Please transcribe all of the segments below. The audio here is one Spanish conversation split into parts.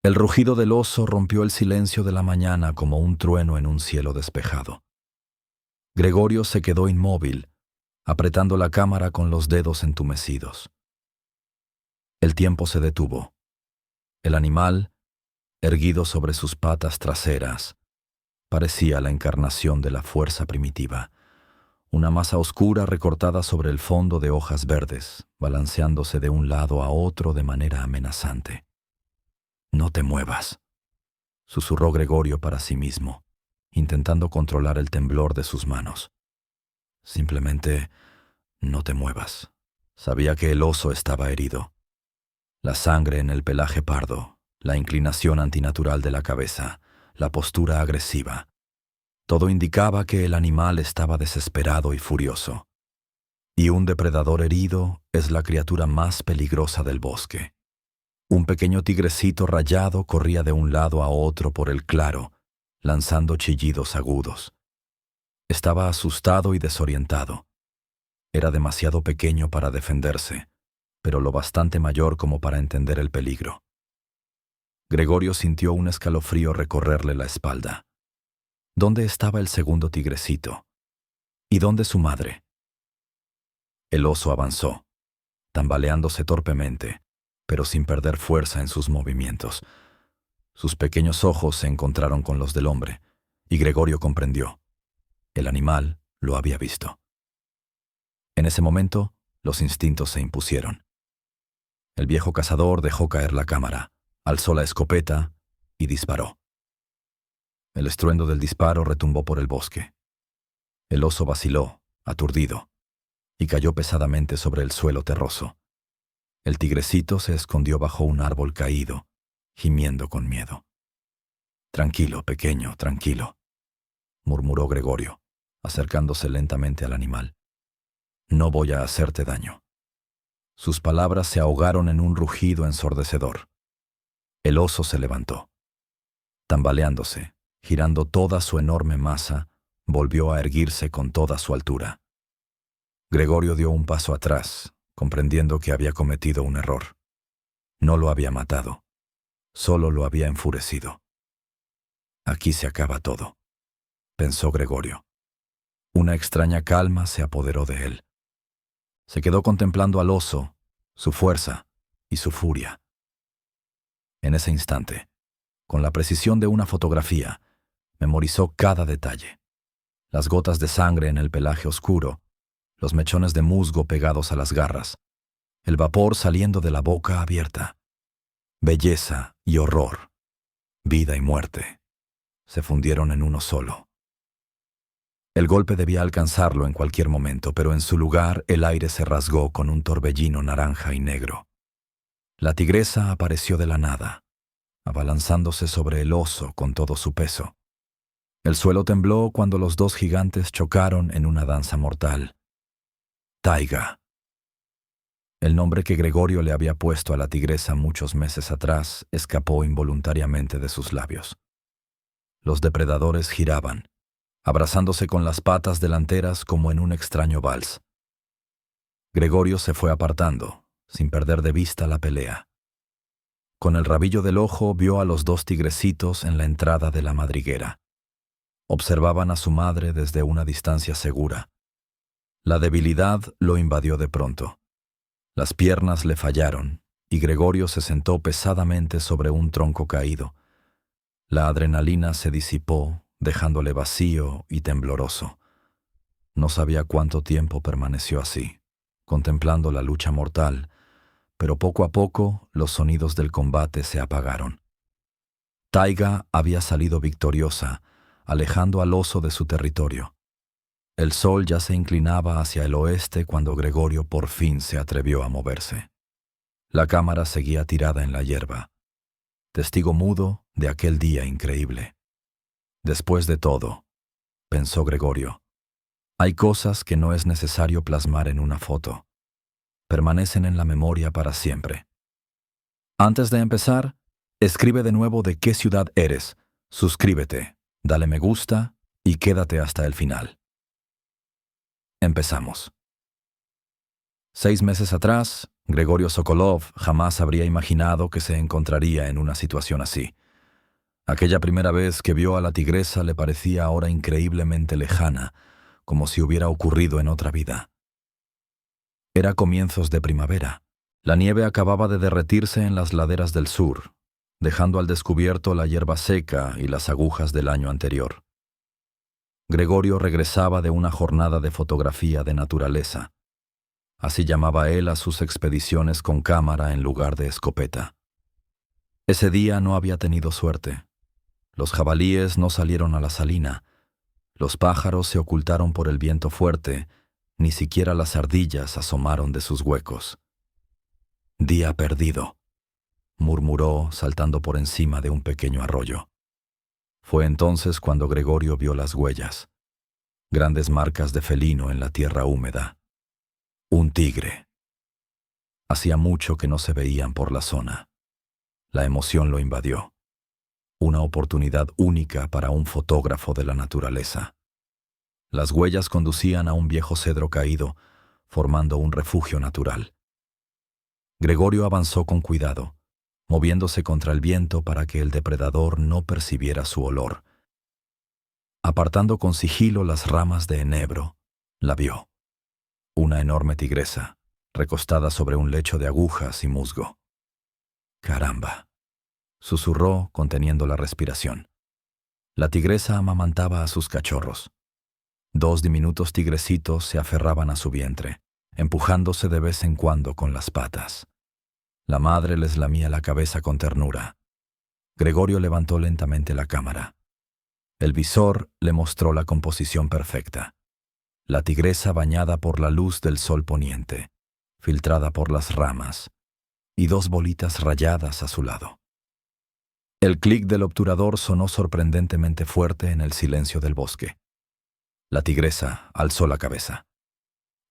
El rugido del oso rompió el silencio de la mañana como un trueno en un cielo despejado. Gregorio se quedó inmóvil, apretando la cámara con los dedos entumecidos. El tiempo se detuvo. El animal, erguido sobre sus patas traseras, parecía la encarnación de la fuerza primitiva, una masa oscura recortada sobre el fondo de hojas verdes, balanceándose de un lado a otro de manera amenazante. «No te muevas», susurró Gregorio para sí mismo, intentando controlar el temblor de sus manos. «Simplemente no te muevas». Sabía que el oso estaba herido. La sangre en el pelaje pardo, la inclinación antinatural de la cabeza, la postura agresiva. Todo indicaba que el animal estaba desesperado y furioso. Y un depredador herido es la criatura más peligrosa del bosque. Un pequeño tigrecito rayado corría de un lado a otro por el claro, lanzando chillidos agudos. Estaba asustado y desorientado. Era demasiado pequeño para defenderse, pero lo bastante mayor como para entender el peligro. Gregorio sintió un escalofrío recorrerle la espalda. ¿Dónde estaba el segundo tigrecito? ¿Y dónde su madre? El oso avanzó, tambaleándose torpemente, pero sin perder fuerza en sus movimientos. Sus pequeños ojos se encontraron con los del hombre, y Gregorio comprendió. El animal lo había visto. En ese momento, los instintos se impusieron. El viejo cazador dejó caer la cámara, alzó la escopeta y disparó. El estruendo del disparo retumbó por el bosque. El oso vaciló, aturdido, y cayó pesadamente sobre el suelo terroso. El tigrecito se escondió bajo un árbol caído, gimiendo con miedo. «Tranquilo, pequeño, tranquilo», murmuró Gregorio, acercándose lentamente al animal. «No voy a hacerte daño». Sus palabras se ahogaron en un rugido ensordecedor. El oso se levantó. Tambaleándose, girando toda su enorme masa, volvió a erguirse con toda su altura. Gregorio dio un paso atrás, comprendiendo que había cometido un error. No lo había matado, solo lo había enfurecido. «Aquí se acaba todo», pensó Gregorio. Una extraña calma se apoderó de él. Se quedó contemplando al oso, su fuerza y su furia. En ese instante, con la precisión de una fotografía, memorizó cada detalle. Las gotas de sangre en el pelaje oscuro, los mechones de musgo pegados a las garras, el vapor saliendo de la boca abierta. Belleza y horror, vida y muerte, se fundieron en uno solo. El golpe debía alcanzarlo en cualquier momento, pero en su lugar el aire se rasgó con un torbellino naranja y negro. La tigresa apareció de la nada, abalanzándose sobre el oso con todo su peso. El suelo tembló cuando los dos gigantes chocaron en una danza mortal. Taiga. El nombre que Gregorio le había puesto a la tigresa muchos meses atrás escapó involuntariamente de sus labios. Los depredadores giraban, abrazándose con las patas delanteras como en un extraño vals. Gregorio se fue apartando, sin perder de vista la pelea. Con el rabillo del ojo vio a los dos tigrecitos en la entrada de la madriguera. Observaban a su madre desde una distancia segura. La debilidad lo invadió de pronto. Las piernas le fallaron, y Gregorio se sentó pesadamente sobre un tronco caído. La adrenalina se disipó, dejándole vacío y tembloroso. No sabía cuánto tiempo permaneció así, contemplando la lucha mortal, pero poco a poco los sonidos del combate se apagaron. Taiga había salido victoriosa, alejando al oso de su territorio. El sol ya se inclinaba hacia el oeste cuando Gregorio por fin se atrevió a moverse. La cámara seguía tirada en la hierba, testigo mudo de aquel día increíble. Después de todo, pensó Gregorio, hay cosas que no es necesario plasmar en una foto. Permanecen en la memoria para siempre. Antes de empezar, escribe de nuevo de qué ciudad eres, suscríbete, dale me gusta y quédate hasta el final. Empezamos. 6 meses atrás, Gregorio Sokolov jamás habría imaginado que se encontraría en una situación así. Aquella primera vez que vio a la tigresa le parecía ahora increíblemente lejana, como si hubiera ocurrido en otra vida. Era comienzos de primavera. La nieve acababa de derretirse en las laderas del sur, dejando al descubierto la hierba seca y las agujas del año anterior. Gregorio regresaba de una jornada de fotografía de naturaleza. Así llamaba él a sus expediciones con cámara en lugar de escopeta. Ese día no había tenido suerte. Los jabalíes no salieron a la salina, los pájaros se ocultaron por el viento fuerte, ni siquiera las ardillas asomaron de sus huecos. «Día perdido», murmuró saltando por encima de un pequeño arroyo. Fue entonces cuando Gregorio vio las huellas, grandes marcas de felino en la tierra húmeda. Un tigre. Hacía mucho que no se veían por la zona. La emoción lo invadió. Una oportunidad única para un fotógrafo de la naturaleza. Las huellas conducían a un viejo cedro caído, formando un refugio natural. Gregorio avanzó con cuidado, moviéndose contra el viento para que el depredador no percibiera su olor. Apartando con sigilo las ramas de enebro, la vio. Una enorme tigresa, recostada sobre un lecho de agujas y musgo. «Caramba», susurró conteniendo la respiración. La tigresa amamantaba a sus cachorros. 2 diminutos tigrecitos se aferraban a su vientre, empujándose de vez en cuando con las patas. La madre les lamía la cabeza con ternura. Gregorio levantó lentamente la cámara. El visor le mostró la composición perfecta. La tigresa bañada por la luz del sol poniente, filtrada por las ramas, y 2 bolitas rayadas a su lado. El clic del obturador sonó sorprendentemente fuerte en el silencio del bosque. La tigresa alzó la cabeza.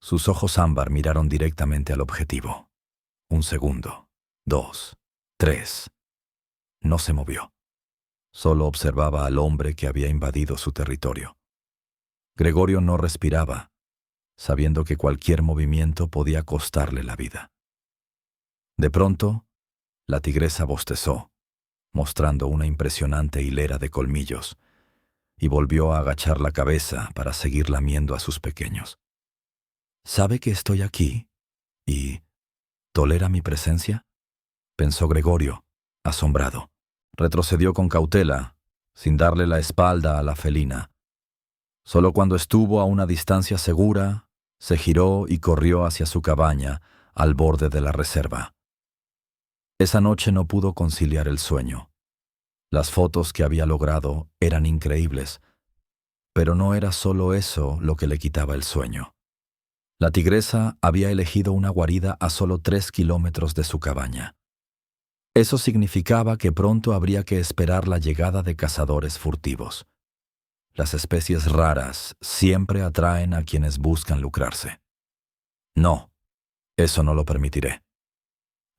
Sus ojos ámbar miraron directamente al objetivo. 1 segundo, 2, 3. No se movió. Solo observaba al hombre que había invadido su territorio. Gregorio no respiraba, sabiendo que cualquier movimiento podía costarle la vida. De pronto, la tigresa bostezó, mostrando una impresionante hilera de colmillos, y volvió a agachar la cabeza para seguir lamiendo a sus pequeños. «¿Sabe que estoy aquí? ¿Y tolera mi presencia?», pensó Gregorio, asombrado. Retrocedió con cautela, sin darle la espalda a la felina. Solo cuando estuvo a una distancia segura, se giró y corrió hacia su cabaña, al borde de la reserva. Esa noche no pudo conciliar el sueño. Las fotos que había logrado eran increíbles, pero no era solo eso lo que le quitaba el sueño. La tigresa había elegido una guarida a solo 3 kilómetros de su cabaña. Eso significaba que pronto habría que esperar la llegada de cazadores furtivos. Las especies raras siempre atraen a quienes buscan lucrarse. «No, eso no lo permitiré»,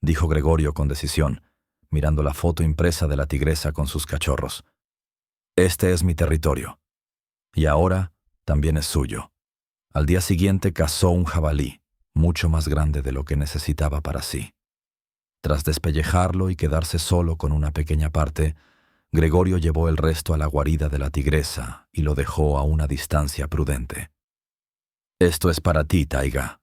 dijo Gregorio con decisión, mirando la foto impresa de la tigresa con sus cachorros. «Este es mi territorio. Y ahora también es suyo». Al día siguiente cazó un jabalí, mucho más grande de lo que necesitaba para sí. Tras despellejarlo y quedarse solo con una pequeña parte, Gregorio llevó el resto a la guarida de la tigresa y lo dejó a una distancia prudente. «Esto es para ti, Taiga»,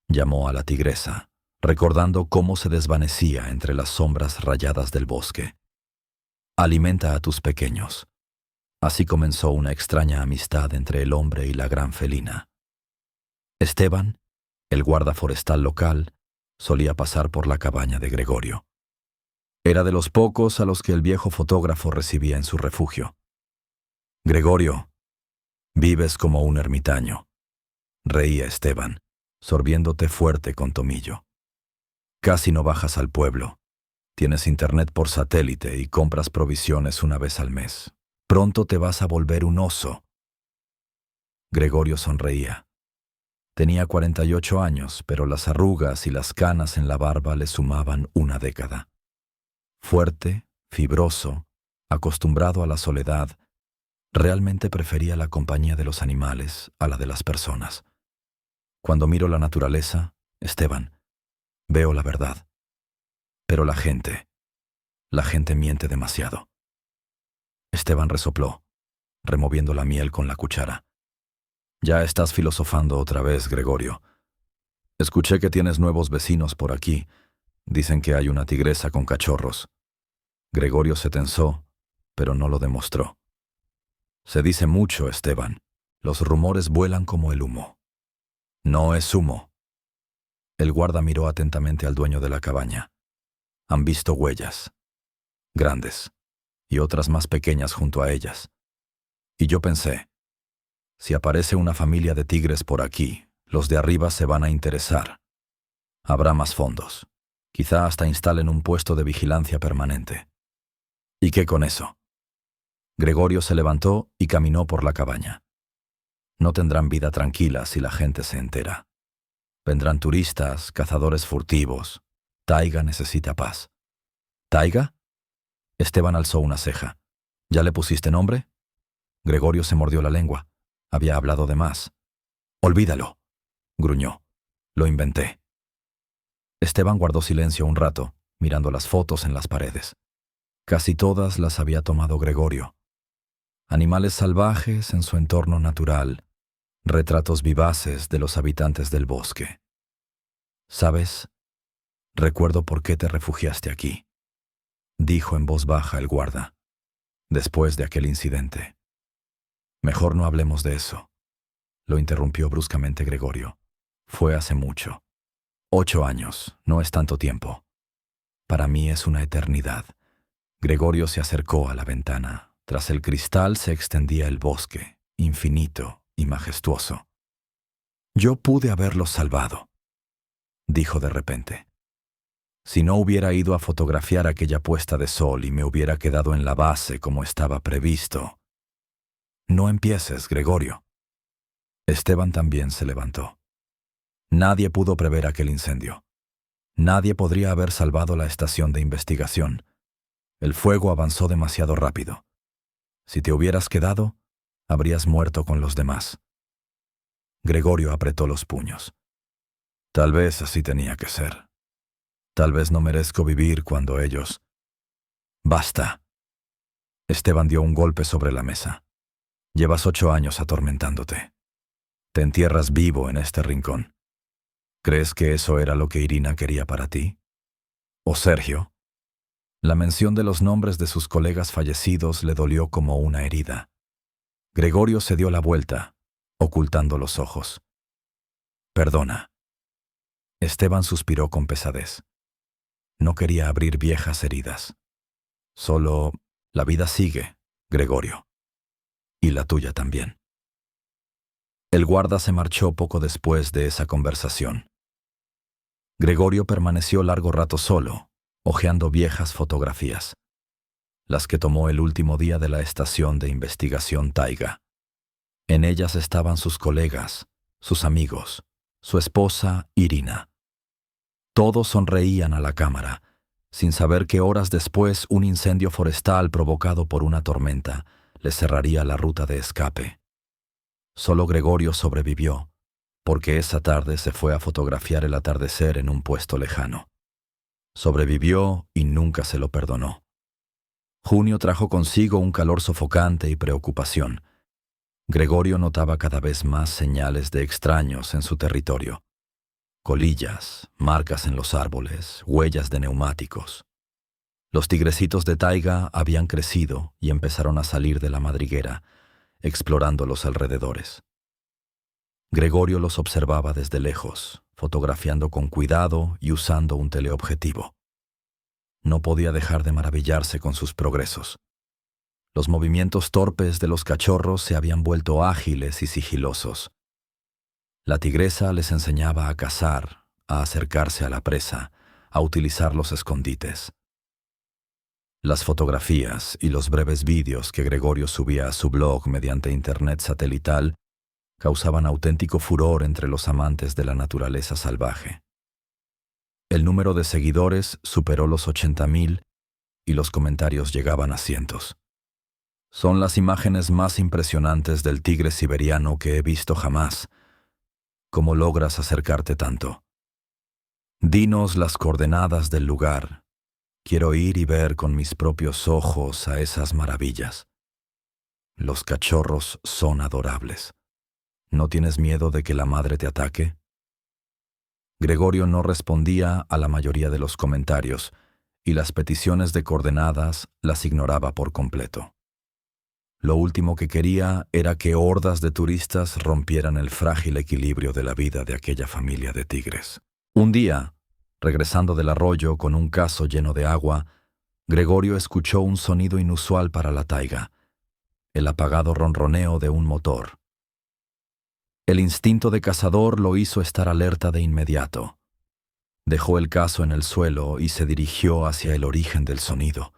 llamó a la tigresa, recordando cómo se desvanecía entre las sombras rayadas del bosque. «Alimenta a tus pequeños». Así comenzó una extraña amistad entre el hombre y la gran felina. Esteban, el guarda forestal local, solía pasar por la cabaña de Gregorio. Era de los pocos a los que el viejo fotógrafo recibía en su refugio. «Gregorio, vives como un ermitaño», reía Esteban, sorbiéndote fuerte con tomillo. «Casi no bajas al pueblo. Tienes internet por satélite y compras provisiones una vez al mes. Pronto te vas a volver un oso». Gregorio sonreía. Tenía 48 años, pero las arrugas y las canas en la barba le sumaban una década. Fuerte, fibroso, acostumbrado a la soledad, realmente prefería la compañía de los animales a la de las personas. «Cuando miro la naturaleza, Esteban, veo la verdad. Pero la gente miente demasiado. Esteban resopló, removiendo la miel con la cuchara. Ya estás filosofando otra vez, Gregorio. Escuché que tienes nuevos vecinos por aquí. Dicen que hay una tigresa con cachorros. Gregorio se tensó, pero no lo demostró. Se dice mucho, Esteban. Los rumores vuelan como el humo. No es humo. El guarda miró atentamente al dueño de la cabaña. Han visto huellas, grandes, y otras más pequeñas junto a ellas. Y yo pensé, si aparece una familia de tigres por aquí, los de arriba se van a interesar. Habrá más fondos. Quizá hasta instalen un puesto de vigilancia permanente. ¿Y qué con eso? Gregorio se levantó y caminó por la cabaña. No tendrán vida tranquila si la gente se entera. Vendrán turistas, cazadores furtivos. Taiga necesita paz. ¿Taiga? Esteban alzó una ceja. ¿Ya le pusiste nombre? Gregorio se mordió la lengua. Había hablado de más. Olvídalo, gruñó. Lo inventé. Esteban guardó silencio un rato, mirando las fotos en las paredes. Casi todas las había tomado Gregorio. Animales salvajes en su entorno natural, retratos vivaces de los habitantes del bosque. ¿Sabes? Recuerdo por qué te refugiaste aquí, dijo en voz baja el guarda, después de aquel incidente. Mejor no hablemos de eso, lo interrumpió bruscamente Gregorio. Fue hace mucho. 8 años, no es tanto tiempo. Para mí es una eternidad. Gregorio se acercó a la ventana. Tras el cristal se extendía el bosque, infinito y majestuoso. Yo pude haberlos salvado, dijo de repente. Si no hubiera ido a fotografiar aquella puesta de sol y me hubiera quedado en la base como estaba previsto. No empieces, Gregorio. Esteban también se levantó. Nadie pudo prever aquel incendio. Nadie podría haber salvado la estación de investigación. El fuego avanzó demasiado rápido. Si te hubieras quedado, habrías muerto con los demás. Gregorio apretó los puños. Tal vez así tenía que ser. Tal vez no merezco vivir cuando ellos... Basta. Esteban dio un golpe sobre la mesa. Llevas 8 años atormentándote. Te entierras vivo en este rincón. ¿Crees que eso era lo que Irina quería para ti? ¿O Sergio? La mención de los nombres de sus colegas fallecidos le dolió como una herida. Gregorio se dio la vuelta, ocultando los ojos. Perdona. Esteban suspiró con pesadez. No quería abrir viejas heridas. Solo la vida sigue, Gregorio. Y la tuya también. El guarda se marchó poco después de esa conversación. Gregorio permaneció largo rato solo, hojeando viejas fotografías, las que tomó el último día de la estación de investigación Taiga. En ellas estaban sus colegas, sus amigos, su esposa Irina. Todos sonreían a la cámara, sin saber que horas después un incendio forestal provocado por una tormenta les cerraría la ruta de escape. Solo Gregorio sobrevivió, porque esa tarde se fue a fotografiar el atardecer en un puesto lejano. Sobrevivió y nunca se lo perdonó. Junio trajo consigo un calor sofocante y preocupación. Gregorio notaba cada vez más señales de extraños en su territorio. Colillas, marcas en los árboles, huellas de neumáticos. Los tigrecitos de taiga habían crecido y empezaron a salir de la madriguera, explorando los alrededores. Gregorio los observaba desde lejos, fotografiando con cuidado y usando un teleobjetivo. No podía dejar de maravillarse con sus progresos. Los movimientos torpes de los cachorros se habían vuelto ágiles y sigilosos. La tigresa les enseñaba a cazar, a acercarse a la presa, a utilizar los escondites. Las fotografías y los breves vídeos que Gregorio subía a su blog mediante internet satelital causaban auténtico furor entre los amantes de la naturaleza salvaje. El número de seguidores superó los 80.000 y los comentarios llegaban a cientos. Son las imágenes más impresionantes del tigre siberiano que he visto jamás. ¿Cómo logras acercarte tanto? Dinos las coordenadas del lugar. Quiero ir y ver con mis propios ojos a esas maravillas. Los cachorros son adorables. ¿No tienes miedo de que la madre te ataque? Gregorio no respondía a la mayoría de los comentarios y las peticiones de coordenadas las ignoraba por completo. Lo último que quería era que hordas de turistas rompieran el frágil equilibrio de la vida de aquella familia de tigres. Un día, regresando del arroyo con un cazo lleno de agua, Gregorio escuchó un sonido inusual para la taiga, el apagado ronroneo de un motor. El instinto de cazador lo hizo estar alerta de inmediato. Dejó el cazo en el suelo y se dirigió hacia el origen del sonido,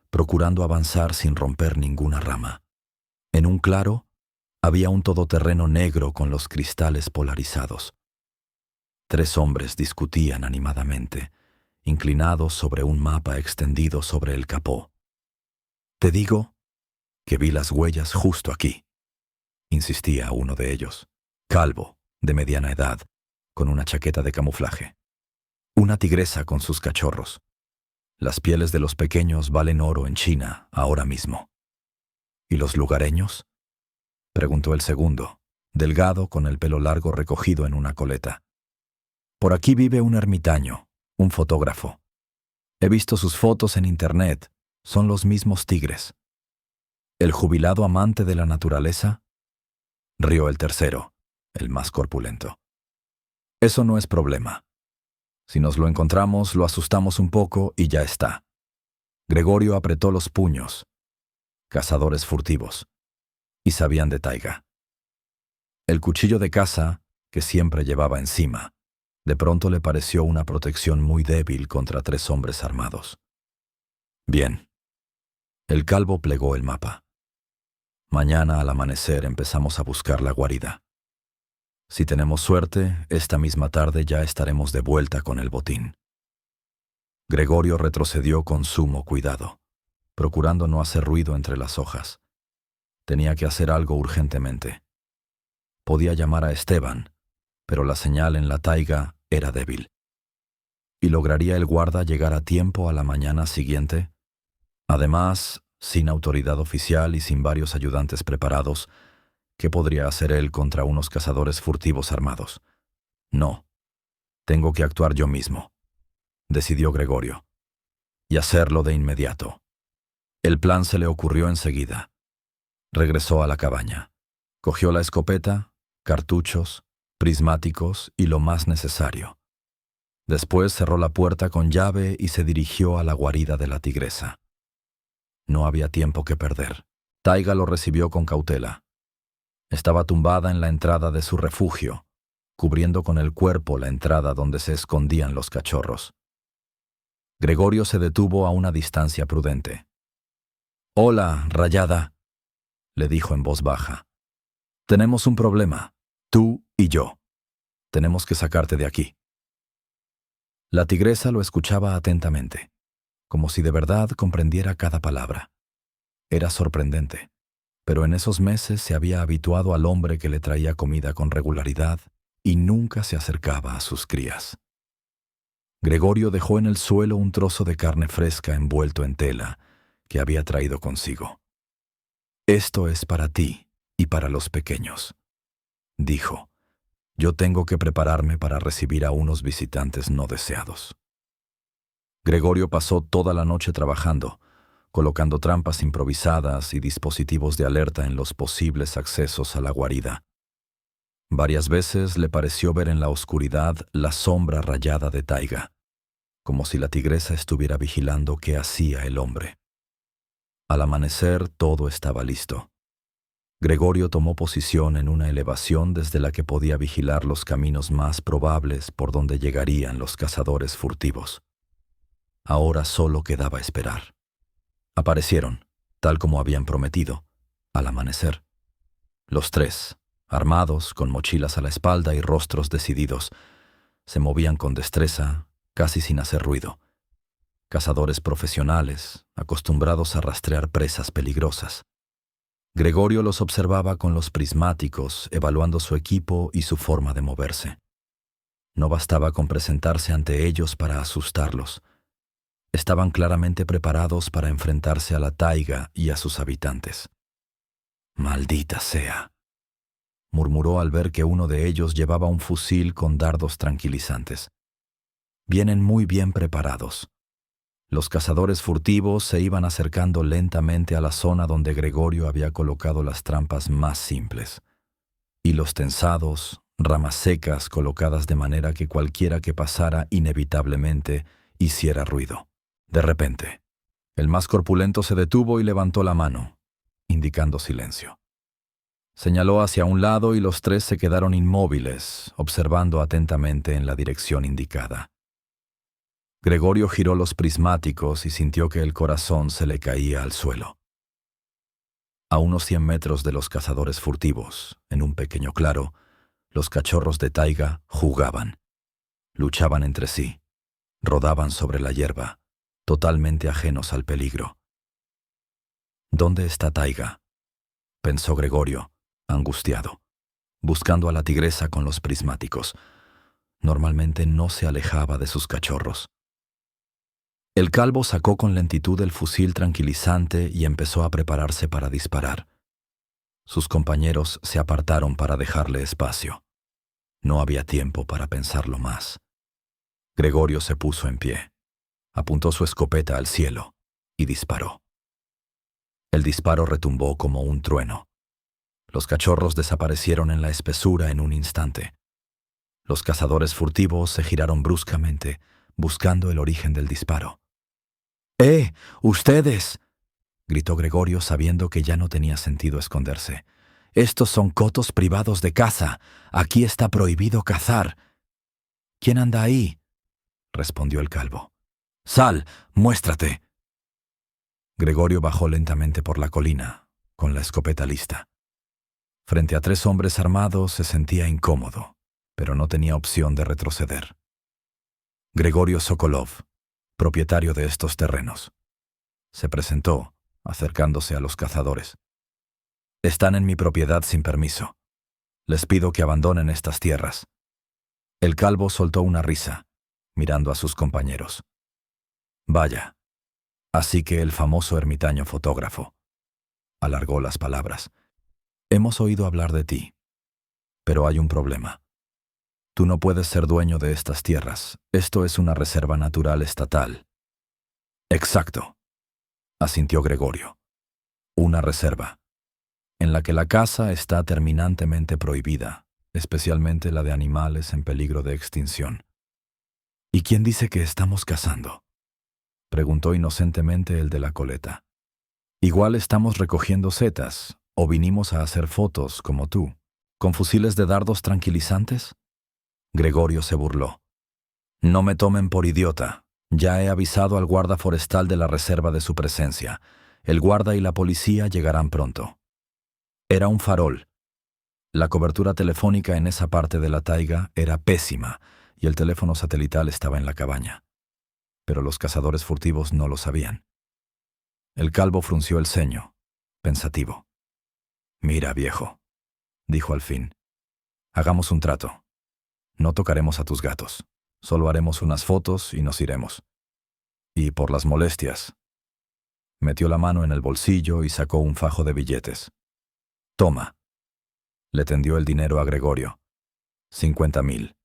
procurando avanzar sin romper ninguna rama. En un claro, había un todoterreno negro con los cristales polarizados. 3 hombres discutían animadamente, inclinados sobre un mapa extendido sobre el capó. «Te digo que vi las huellas justo aquí», insistía uno de ellos, calvo, de mediana edad, con una chaqueta de camuflaje. «Una tigresa con sus cachorros. Las pieles de los pequeños valen oro en China ahora mismo». «¿Y los lugareños?», preguntó el segundo, delgado con el pelo largo recogido en una coleta. «Por aquí vive un ermitaño, un fotógrafo. He visto sus fotos en internet, son los mismos tigres». «¿El jubilado amante de la naturaleza?», rió el tercero, el más corpulento. «Eso no es problema. Si nos lo encontramos, lo asustamos un poco y ya está». Gregorio apretó los puños. Cazadores furtivos. Y sabían de taiga. El cuchillo de caza, que siempre llevaba encima, de pronto le pareció una protección muy débil contra 3 hombres armados. «Bien». El calvo plegó el mapa. «Mañana al amanecer empezamos a buscar la guarida. Si tenemos suerte, esta misma tarde ya estaremos de vuelta con el botín». Gregorio retrocedió con sumo cuidado, procurando no hacer ruido entre las hojas. Tenía que hacer algo urgentemente. Podía llamar a Esteban, pero la señal en la taiga era débil. ¿Y lograría el guarda llegar a tiempo a la mañana siguiente? Además, sin autoridad oficial y sin varios ayudantes preparados, ¿qué podría hacer él contra unos cazadores furtivos armados? «No, tengo que actuar yo mismo», decidió Gregorio, y hacerlo de inmediato. El plan se le ocurrió enseguida. Regresó a la cabaña. Cogió la escopeta, cartuchos, prismáticos y lo más necesario. Después cerró la puerta con llave y se dirigió a la guarida de la tigresa. No había tiempo que perder. Taiga lo recibió con cautela. Estaba tumbada en la entrada de su refugio, cubriendo con el cuerpo la entrada donde se escondían los cachorros. Gregorio se detuvo a una distancia prudente. «Hola, Rayada», le dijo en voz baja. «Tenemos un problema, tú y yo. Tenemos que sacarte de aquí». La tigresa lo escuchaba atentamente, como si de verdad comprendiera cada palabra. Era sorprendente, pero en esos meses se había habituado al hombre que le traía comida con regularidad y nunca se acercaba a sus crías. Gregorio dejó en el suelo un trozo de carne fresca envuelto en tela que había traído consigo. «Esto es para ti y para los pequeños», dijo. «Yo tengo que prepararme para recibir a unos visitantes no deseados». Gregorio pasó toda la noche trabajando, colocando trampas improvisadas y dispositivos de alerta en los posibles accesos a la guarida. Varias veces le pareció ver en la oscuridad la sombra rayada de taiga, como si la tigresa estuviera vigilando qué hacía el hombre. Al amanecer todo estaba listo. Gregorio tomó posición en una elevación desde la que podía vigilar los caminos más probables por donde llegarían los cazadores furtivos. Ahora solo quedaba esperar. Aparecieron, tal como habían prometido, al amanecer. Los 3, armados, con mochilas a la espalda y rostros decididos, se movían con destreza, casi sin hacer ruido. Cazadores profesionales, acostumbrados a rastrear presas peligrosas. Gregorio los observaba con los prismáticos, evaluando su equipo y su forma de moverse. No bastaba con presentarse ante ellos para asustarlos. Estaban claramente preparados para enfrentarse a la taiga y a sus habitantes. «Maldita sea», murmuró al ver que uno de ellos llevaba un fusil con dardos tranquilizantes. «Vienen muy bien preparados». Los cazadores furtivos se iban acercando lentamente a la zona donde Gregorio había colocado las trampas más simples. Hilos tensados, ramas secas colocadas de manera que cualquiera que pasara inevitablemente hiciera ruido. De repente, el más corpulento se detuvo y levantó la mano, indicando silencio. Señaló hacia un lado y los tres se quedaron inmóviles, observando atentamente en la dirección indicada. Gregorio giró los prismáticos y sintió que el corazón se le caía al suelo. A unos 100 metros de los cazadores furtivos, en un pequeño claro, los cachorros de taiga jugaban. Luchaban entre sí, rodaban sobre la hierba, totalmente ajenos al peligro. «¿Dónde está Taiga?», pensó Gregorio, angustiado, buscando a la tigresa con los prismáticos. Normalmente no se alejaba de sus cachorros. El calvo sacó con lentitud el fusil tranquilizante y empezó a prepararse para disparar. Sus compañeros se apartaron para dejarle espacio. No había tiempo para pensarlo más. Gregorio se puso en pie, apuntó su escopeta al cielo y disparó. El disparo retumbó como un trueno. Los cachorros desaparecieron en la espesura en un instante. Los cazadores furtivos se giraron bruscamente, buscando el origen del disparo. ¡Ustedes!», gritó Gregorio, sabiendo que ya no tenía sentido esconderse. «Estos son cotos privados de caza. Aquí está prohibido cazar». «¿Quién anda ahí?», respondió el calvo. «Sal, muéstrate». Gregorio bajó lentamente por la colina, con la escopeta lista. Frente a 3 hombres armados se sentía incómodo, pero no tenía opción de retroceder. Gregorio Sokolov, propietario de estos terrenos, se presentó, acercándose a los cazadores. «Están en mi propiedad sin permiso. Les pido que abandonen estas tierras». El calvo soltó una risa, mirando a sus compañeros. «Vaya, así que el famoso ermitaño fotógrafo», alargó las palabras. «Hemos oído hablar de ti, pero hay un problema. Tú no puedes ser dueño de estas tierras. Esto es una reserva natural estatal». «Exacto», asintió Gregorio. «Una reserva, en la que la caza está terminantemente prohibida, especialmente la de animales en peligro de extinción». «¿Y quién dice que estamos cazando?», preguntó inocentemente el de la coleta. «Igual estamos recogiendo setas, o vinimos a hacer fotos, como tú, con fusiles de dardos tranquilizantes». Gregorio se burló. «No me tomen por idiota. Ya he avisado al guarda forestal de la reserva de su presencia. El guarda y la policía llegarán pronto». Era un farol. La cobertura telefónica en esa parte de la taiga era pésima y el teléfono satelital estaba en la cabaña. Pero los cazadores furtivos no lo sabían. El calvo frunció el ceño, pensativo. «Mira, viejo», dijo al fin, «hagamos un trato. No tocaremos a tus gatos. Solo haremos unas fotos y nos iremos. Y por las molestias». Metió la mano en el bolsillo y sacó un fajo de billetes. «Toma». Le tendió el dinero a Gregorio. 50.000.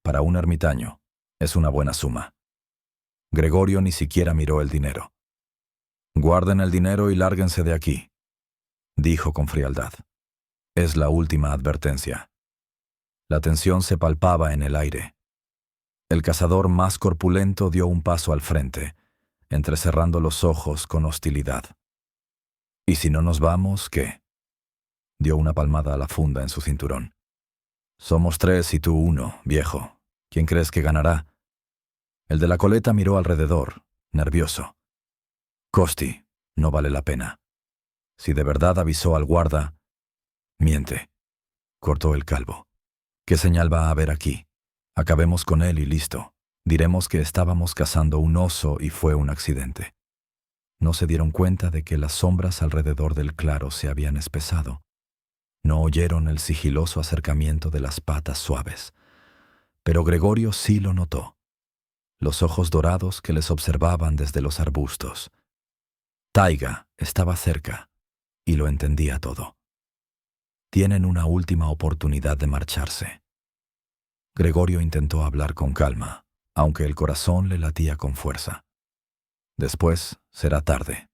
Para un ermitaño, es una buena suma. Gregorio ni siquiera miró el dinero. «Guarden el dinero y lárguense de aquí», dijo con frialdad. «Es la última advertencia». La tensión se palpaba en el aire. El cazador más corpulento dio un paso al frente, entrecerrando los ojos con hostilidad. «¿Y si no nos vamos, qué?», dio una palmada a la funda en su cinturón. «Somos 3 y tú 1, viejo. ¿Quién crees que ganará?». El de la coleta miró alrededor, nervioso. «Costi, no vale la pena. Si de verdad avisó al guarda...». «Miente», cortó el calvo. «¿Qué señal va a haber aquí? Acabemos con él y listo. Diremos que estábamos cazando un oso y fue un accidente». No se dieron cuenta de que las sombras alrededor del claro se habían espesado. No oyeron el sigiloso acercamiento de las patas suaves. Pero Gregorio sí lo notó. Los ojos dorados que les observaban desde los arbustos. Taiga estaba cerca y lo entendía todo. Tienen una última oportunidad de marcharse. Gregorio intentó hablar con calma, aunque el corazón le latía con fuerza. Después será tarde.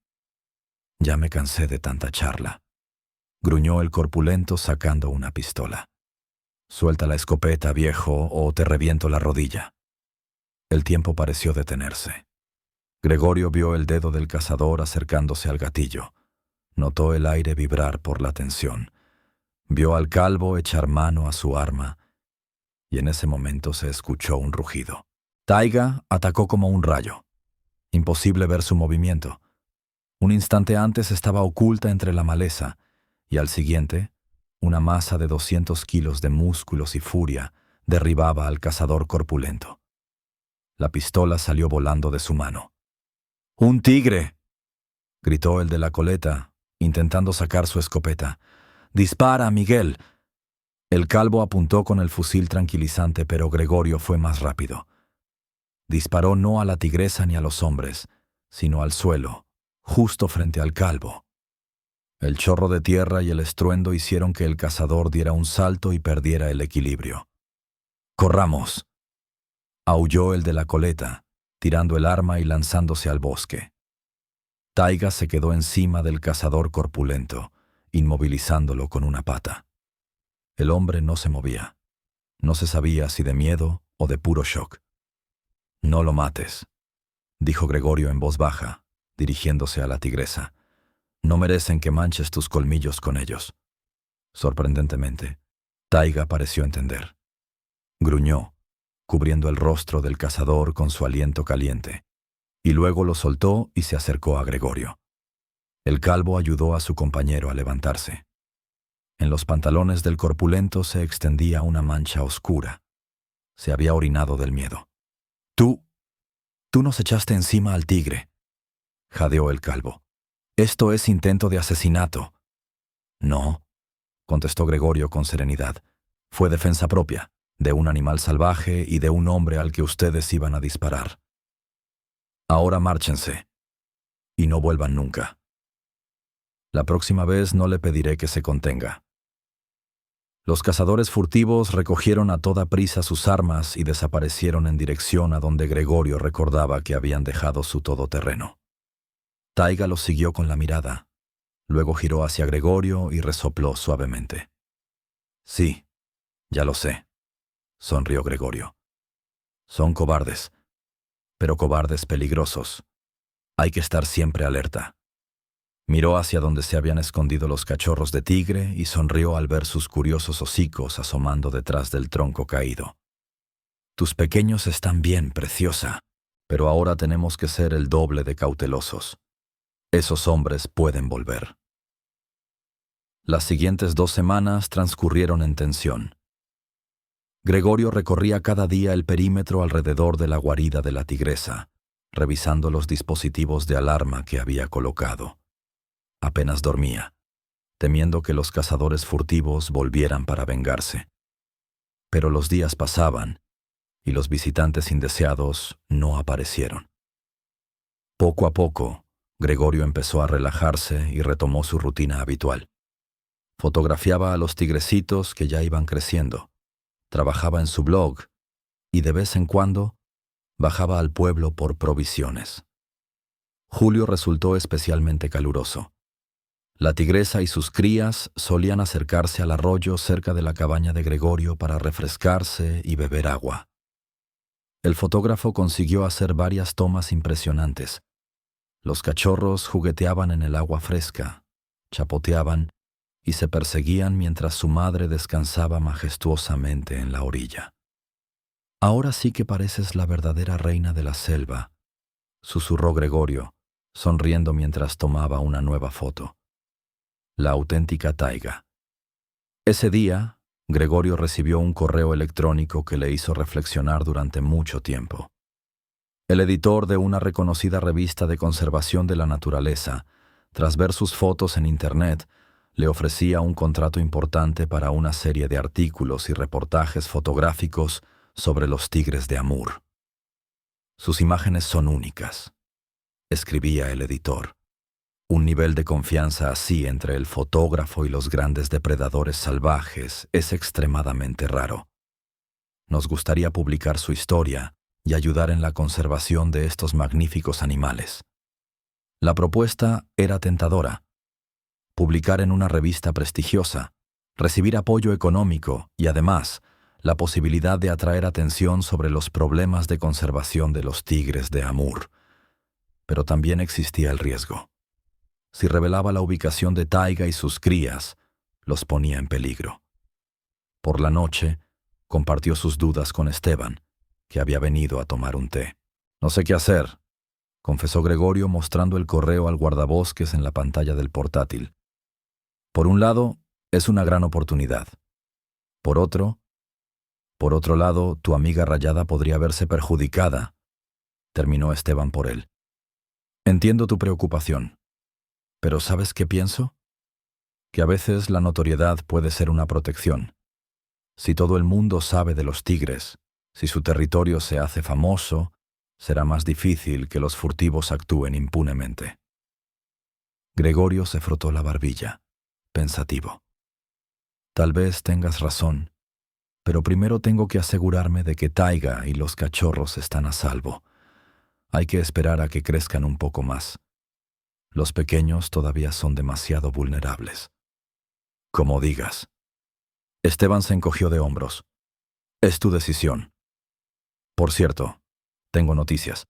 Ya me cansé de tanta charla. Gruñó el corpulento sacando una pistola. Suelta la escopeta, viejo, o te reviento la rodilla. El tiempo pareció detenerse. Gregorio vio el dedo del cazador acercándose al gatillo. Notó el aire vibrar por la tensión. Vio al calvo echar mano a su arma, y en ese momento se escuchó un rugido. Taiga atacó como un rayo. Imposible ver su movimiento. Un instante antes estaba oculta entre la maleza, y al siguiente, una masa de 200 kilos de músculos y furia derribaba al cazador corpulento. La pistola salió volando de su mano. ¡Un tigre!, gritó el de la coleta, intentando sacar su escopeta. ¡Dispara, Miguel! El calvo apuntó con el fusil tranquilizante, pero Gregorio fue más rápido. Disparó no a la tigresa ni a los hombres, sino al suelo, justo frente al calvo. El chorro de tierra y el estruendo hicieron que el cazador diera un salto y perdiera el equilibrio. ¡Corramos!, aulló el de la coleta, tirando el arma y lanzándose al bosque. Taiga se quedó encima del cazador corpulento, inmovilizándolo con una pata. El hombre no se movía. No se sabía si de miedo o de puro shock. «No lo mates», dijo Gregorio en voz baja, dirigiéndose a la tigresa. «No merecen que manches tus colmillos con ellos». Sorprendentemente, Taiga pareció entender. Gruñó, cubriendo el rostro del cazador con su aliento caliente, y luego lo soltó y se acercó a Gregorio. El calvo ayudó a su compañero a levantarse. En los pantalones del corpulento se extendía una mancha oscura. Se había orinado del miedo. Tú nos echaste encima al tigre», jadeó el calvo. «Esto es intento de asesinato». «No», contestó Gregorio con serenidad. «Fue defensa propia, de un animal salvaje y de un hombre al que ustedes iban a disparar. Ahora márchense, y no vuelvan nunca. La próxima vez no le pediré que se contenga». Los cazadores furtivos recogieron a toda prisa sus armas y desaparecieron en dirección a donde Gregorio recordaba que habían dejado su todoterreno. Taiga los siguió con la mirada, luego giró hacia Gregorio y resopló suavemente. «Sí, ya lo sé», sonrió Gregorio. «Son cobardes, pero cobardes peligrosos. Hay que estar siempre alerta». Miró hacia donde se habían escondido los cachorros de tigre y sonrió al ver sus curiosos hocicos asomando detrás del tronco caído. «Tus pequeños están bien, preciosa, pero ahora tenemos que ser el doble de cautelosos. Esos hombres pueden volver». Las siguientes 2 semanas transcurrieron en tensión. Gregorio recorría cada día el perímetro alrededor de la guarida de la tigresa, revisando los dispositivos de alarma que había colocado. Apenas dormía, temiendo que los cazadores furtivos volvieran para vengarse. Pero los días pasaban y los visitantes indeseados no aparecieron. Poco a poco, Gregorio empezó a relajarse y retomó su rutina habitual. Fotografiaba a los tigrecitos que ya iban creciendo, trabajaba en su blog y de vez en cuando bajaba al pueblo por provisiones. Julio resultó especialmente caluroso. La tigresa y sus crías solían acercarse al arroyo cerca de la cabaña de Gregorio para refrescarse y beber agua. El fotógrafo consiguió hacer varias tomas impresionantes. Los cachorros jugueteaban en el agua fresca, chapoteaban y se perseguían mientras su madre descansaba majestuosamente en la orilla. «Ahora sí que pareces la verdadera reina de la selva», susurró Gregorio, sonriendo mientras tomaba una nueva foto. La auténtica Taiga. Ese día, Gregorio recibió un correo electrónico que le hizo reflexionar durante mucho tiempo. El editor de una reconocida revista de conservación de la naturaleza, tras ver sus fotos en Internet, le ofrecía un contrato importante para una serie de artículos y reportajes fotográficos sobre los tigres de Amur. Sus imágenes son únicas, escribía el editor. Un nivel de confianza así entre el fotógrafo y los grandes depredadores salvajes es extremadamente raro. Nos gustaría publicar su historia y ayudar en la conservación de estos magníficos animales. La propuesta era tentadora. Publicar en una revista prestigiosa, recibir apoyo económico y además la posibilidad de atraer atención sobre los problemas de conservación de los tigres de Amur. Pero también existía el riesgo. Si revelaba la ubicación de Taiga y sus crías, los ponía en peligro. Por la noche, compartió sus dudas con Esteban, que había venido a tomar un té. «No sé qué hacer», confesó Gregorio mostrando el correo al guardabosques en la pantalla del portátil. «Por un lado, es una gran oportunidad. Por otro lado, tu amiga Rayada podría verse perjudicada», terminó Esteban por él. «Entiendo tu preocupación, pero ¿sabes qué pienso? Que a veces la notoriedad puede ser una protección. Si todo el mundo sabe de los tigres, si su territorio se hace famoso, será más difícil que los furtivos actúen impunemente». Gregorio se frotó la barbilla, pensativo. «Tal vez tengas razón, pero primero tengo que asegurarme de que Taiga y los cachorros están a salvo. Hay que esperar a que crezcan un poco más. Los pequeños todavía son demasiado vulnerables». «Como digas». Esteban se encogió de hombros. «Es tu decisión. Por cierto, tengo noticias.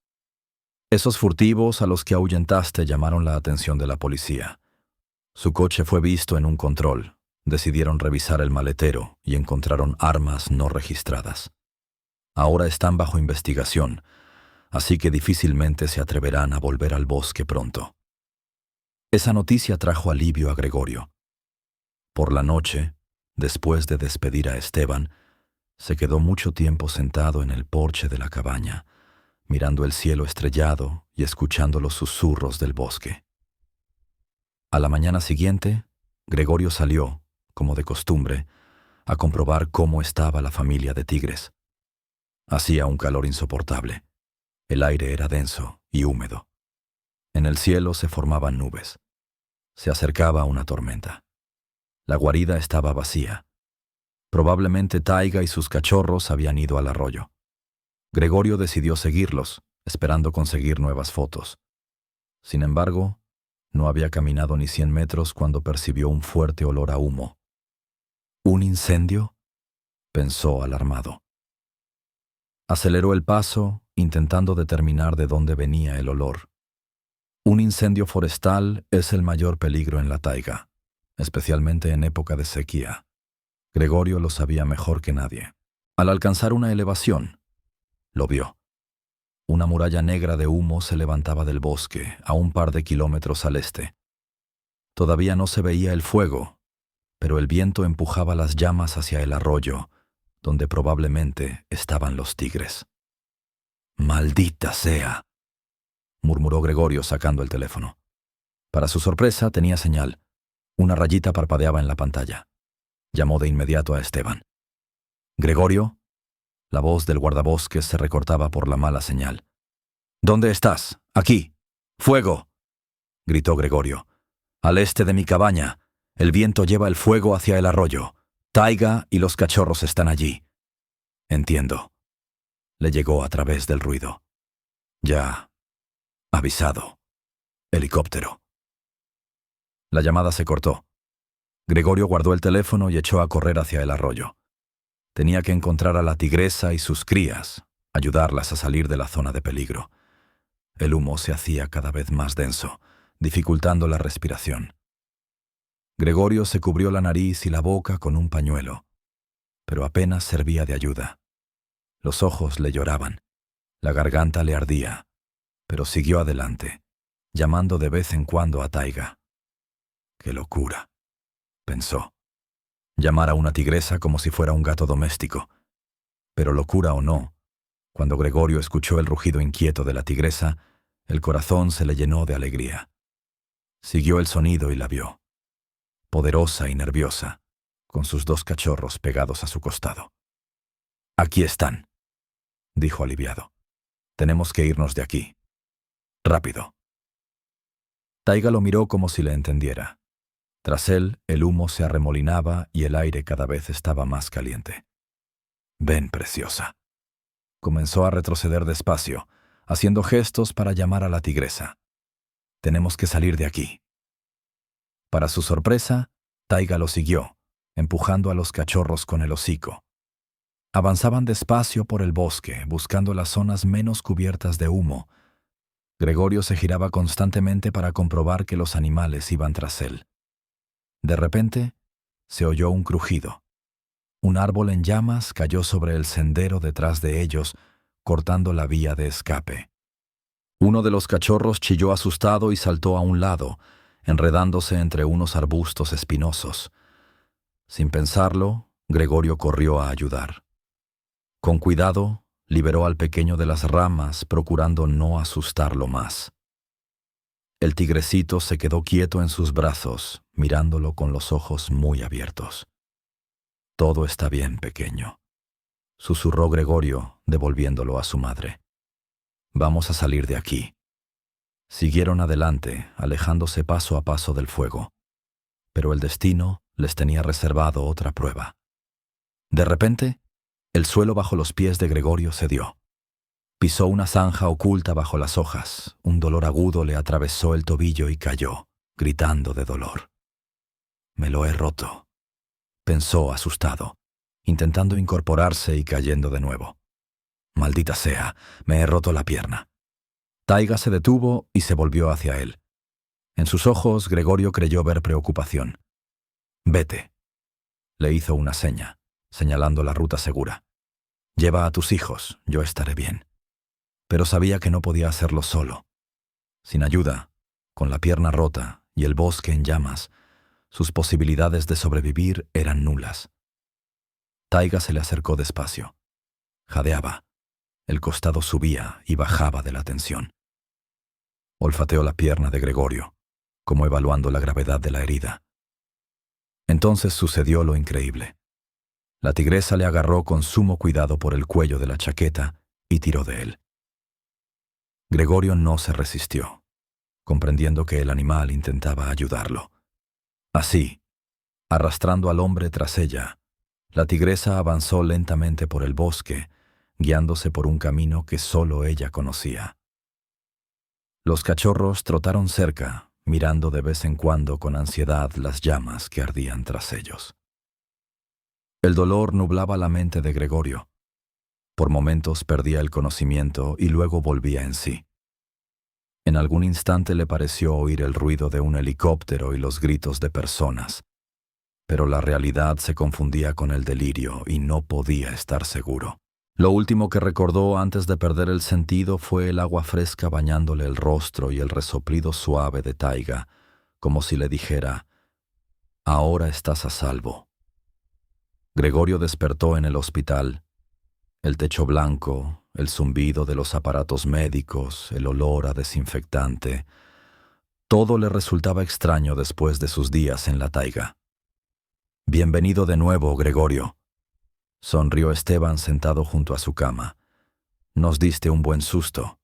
Esos furtivos a los que ahuyentaste llamaron la atención de la policía. Su coche fue visto en un control. Decidieron revisar el maletero y encontraron armas no registradas. Ahora están bajo investigación, así que difícilmente se atreverán a volver al bosque pronto». Esa noticia trajo alivio a Gregorio. Por la noche, después de despedir a Esteban, se quedó mucho tiempo sentado en el porche de la cabaña, mirando el cielo estrellado y escuchando los susurros del bosque. A la mañana siguiente, Gregorio salió, como de costumbre, a comprobar cómo estaba la familia de tigres. Hacía un calor insoportable. El aire era denso y húmedo. En el cielo se formaban nubes. Se acercaba una tormenta. La guarida estaba vacía. Probablemente Taiga y sus cachorros habían ido al arroyo. Gregorio decidió seguirlos, esperando conseguir nuevas fotos. Sin embargo, no había caminado ni 100 metros cuando percibió un fuerte olor a humo. ¿Un incendio?, pensó alarmado. Aceleró el paso, intentando determinar de dónde venía el olor. Un incendio forestal es el mayor peligro en la taiga, especialmente en época de sequía. Gregorio lo sabía mejor que nadie. Al alcanzar una elevación, lo vio. Una muralla negra de humo se levantaba del bosque, a un par de kilómetros al este. Todavía no se veía el fuego, pero el viento empujaba las llamas hacia el arroyo, donde probablemente estaban los tigres. «¡Maldita sea!», murmuró Gregorio sacando el teléfono. Para su sorpresa tenía señal. Una rayita parpadeaba en la pantalla. Llamó de inmediato a Esteban. «¿Gregorio?». La voz del guardabosques se recortaba por la mala señal. «¿Dónde estás? Aquí. ¡Fuego!», gritó Gregorio. «Al este de mi cabaña. El viento lleva el fuego hacia el arroyo. Taiga y los cachorros están allí». «Entiendo», le llegó a través del ruido. «Ya. Avisado. Helicóptero». La llamada se cortó. Gregorio guardó el teléfono y echó a correr hacia el arroyo. Tenía que encontrar a la tigresa y sus crías, ayudarlas a salir de la zona de peligro. El humo se hacía cada vez más denso, dificultando la respiración. Gregorio se cubrió la nariz y la boca con un pañuelo, pero apenas servía de ayuda. Los ojos le lloraban, la garganta le ardía, pero siguió adelante, llamando de vez en cuando a Taiga. «¡Qué locura!», pensó. Llamar a una tigresa como si fuera un gato doméstico. Pero locura o no, cuando Gregorio escuchó el rugido inquieto de la tigresa, el corazón se le llenó de alegría. Siguió el sonido y la vio, poderosa y nerviosa, con sus 2 cachorros pegados a su costado. «Aquí están», dijo aliviado. Tenemos que irnos de aquí. Rápido. Taiga lo miró como si le entendiera. Tras él, el humo se arremolinaba y el aire cada vez estaba más caliente. Ven, preciosa. Comenzó a retroceder despacio, haciendo gestos para llamar a la tigresa. Tenemos que salir de aquí. Para su sorpresa, Taiga lo siguió, empujando a los cachorros con el hocico. Avanzaban despacio por el bosque, buscando las zonas menos cubiertas de humo. Gregorio se giraba constantemente para comprobar que los animales iban tras él. De repente, se oyó un crujido. Un árbol en llamas cayó sobre el sendero detrás de ellos, cortando la vía de escape. Uno de los cachorros chilló asustado y saltó a un lado, enredándose entre unos arbustos espinosos. Sin pensarlo, Gregorio corrió a ayudar. Con cuidado, liberó al pequeño de las ramas, procurando no asustarlo más. El tigrecito se quedó quieto en sus brazos, mirándolo con los ojos muy abiertos. Todo está bien, pequeño, susurró Gregorio, devolviéndolo a su madre. Vamos a salir de aquí. Siguieron adelante, alejándose paso a paso del fuego. Pero el destino les tenía reservado otra prueba. De repente, el suelo bajo los pies de Gregorio cedió. Pisó una zanja oculta bajo las hojas. Un dolor agudo le atravesó el tobillo y cayó, gritando de dolor. Me lo he roto, pensó asustado, intentando incorporarse y cayendo de nuevo. Maldita sea, me he roto la pierna. Taiga se detuvo y se volvió hacia él. En sus ojos, Gregorio creyó ver preocupación. Vete. Le hizo una seña, señalando la ruta segura. Lleva a tus hijos, yo estaré bien. Pero sabía que no podía hacerlo solo. Sin ayuda, con la pierna rota y el bosque en llamas, sus posibilidades de sobrevivir eran nulas. Taiga se le acercó despacio. Jadeaba. El costado subía y bajaba de la tensión. Olfateó la pierna de Gregorio, como evaluando la gravedad de la herida. Entonces sucedió lo increíble. La tigresa le agarró con sumo cuidado por el cuello de la chaqueta y tiró de él. Gregorio no se resistió, comprendiendo que el animal intentaba ayudarlo. Así, arrastrando al hombre tras ella, la tigresa avanzó lentamente por el bosque, guiándose por un camino que solo ella conocía. Los cachorros trotaron cerca, mirando de vez en cuando con ansiedad las llamas que ardían tras ellos. El dolor nublaba la mente de Gregorio. Por momentos perdía el conocimiento y luego volvía en sí. En algún instante le pareció oír el ruido de un helicóptero y los gritos de personas, pero la realidad se confundía con el delirio y no podía estar seguro. Lo último que recordó antes de perder el sentido fue el agua fresca bañándole el rostro y el resoplido suave de Taiga, como si le dijera, «Ahora estás a salvo». Gregorio despertó en el hospital. El techo blanco, el zumbido de los aparatos médicos, el olor a desinfectante. Todo le resultaba extraño después de sus días en la taiga. «Bienvenido de nuevo, Gregorio», sonrió Esteban sentado junto a su cama. «Nos diste un buen susto».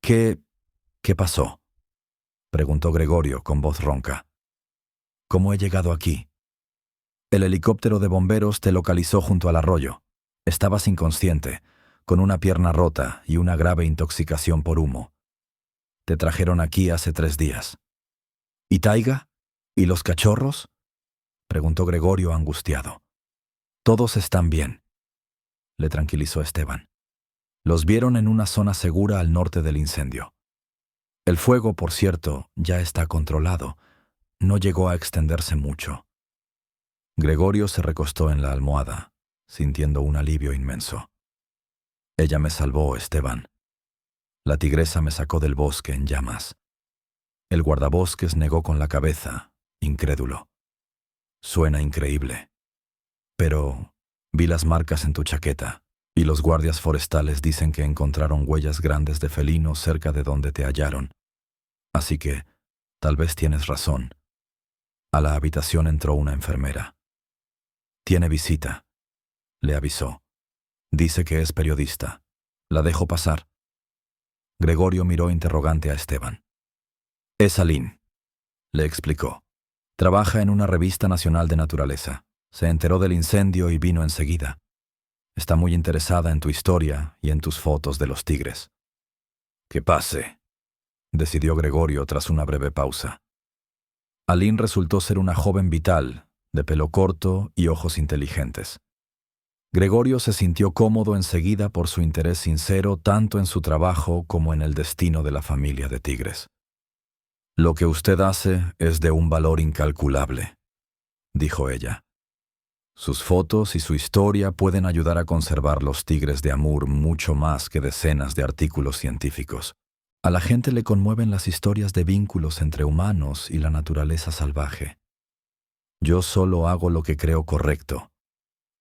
¿Qué pasó?», preguntó Gregorio con voz ronca. «¿Cómo he llegado aquí?» «El helicóptero de bomberos te localizó junto al arroyo. Estabas inconsciente, con una pierna rota y una grave intoxicación por humo. Te trajeron aquí hace 3 días. ¿Y Taiga? ¿Y los cachorros?», preguntó Gregorio angustiado. «Todos están bien», le tranquilizó Esteban. «Los vieron en una zona segura al norte del incendio. El fuego, por cierto, ya está controlado. No llegó a extenderse mucho». Gregorio se recostó en la almohada, sintiendo un alivio inmenso. «Ella me salvó, Esteban. La tigresa me sacó del bosque en llamas». El guardabosques negó con la cabeza, incrédulo. «Suena increíble. Pero vi las marcas en tu chaqueta, y los guardias forestales dicen que encontraron huellas grandes de felinos cerca de donde te hallaron. Así que, tal vez tienes razón». A la habitación entró una enfermera. «Tiene visita», le avisó. «Dice que es periodista. La dejo pasar. Gregorio miró interrogante a Esteban. Es Aline, le explicó. Trabaja en una revista nacional de naturaleza. Se enteró del incendio y vino enseguida. Está muy interesada en tu historia y en tus fotos de los tigres. Que pase, decidió Gregorio tras una breve pausa. Aline resultó ser una joven vital, de pelo corto y ojos inteligentes. Gregorio se sintió cómodo enseguida por su interés sincero tanto en su trabajo como en el destino de la familia de tigres. Lo que usted hace es de un valor incalculable, dijo ella. Sus fotos y su historia pueden ayudar a conservar los tigres de Amur mucho más que decenas de artículos científicos. A la gente le conmueven las historias de vínculos entre humanos y la naturaleza salvaje. Yo solo hago lo que creo correcto,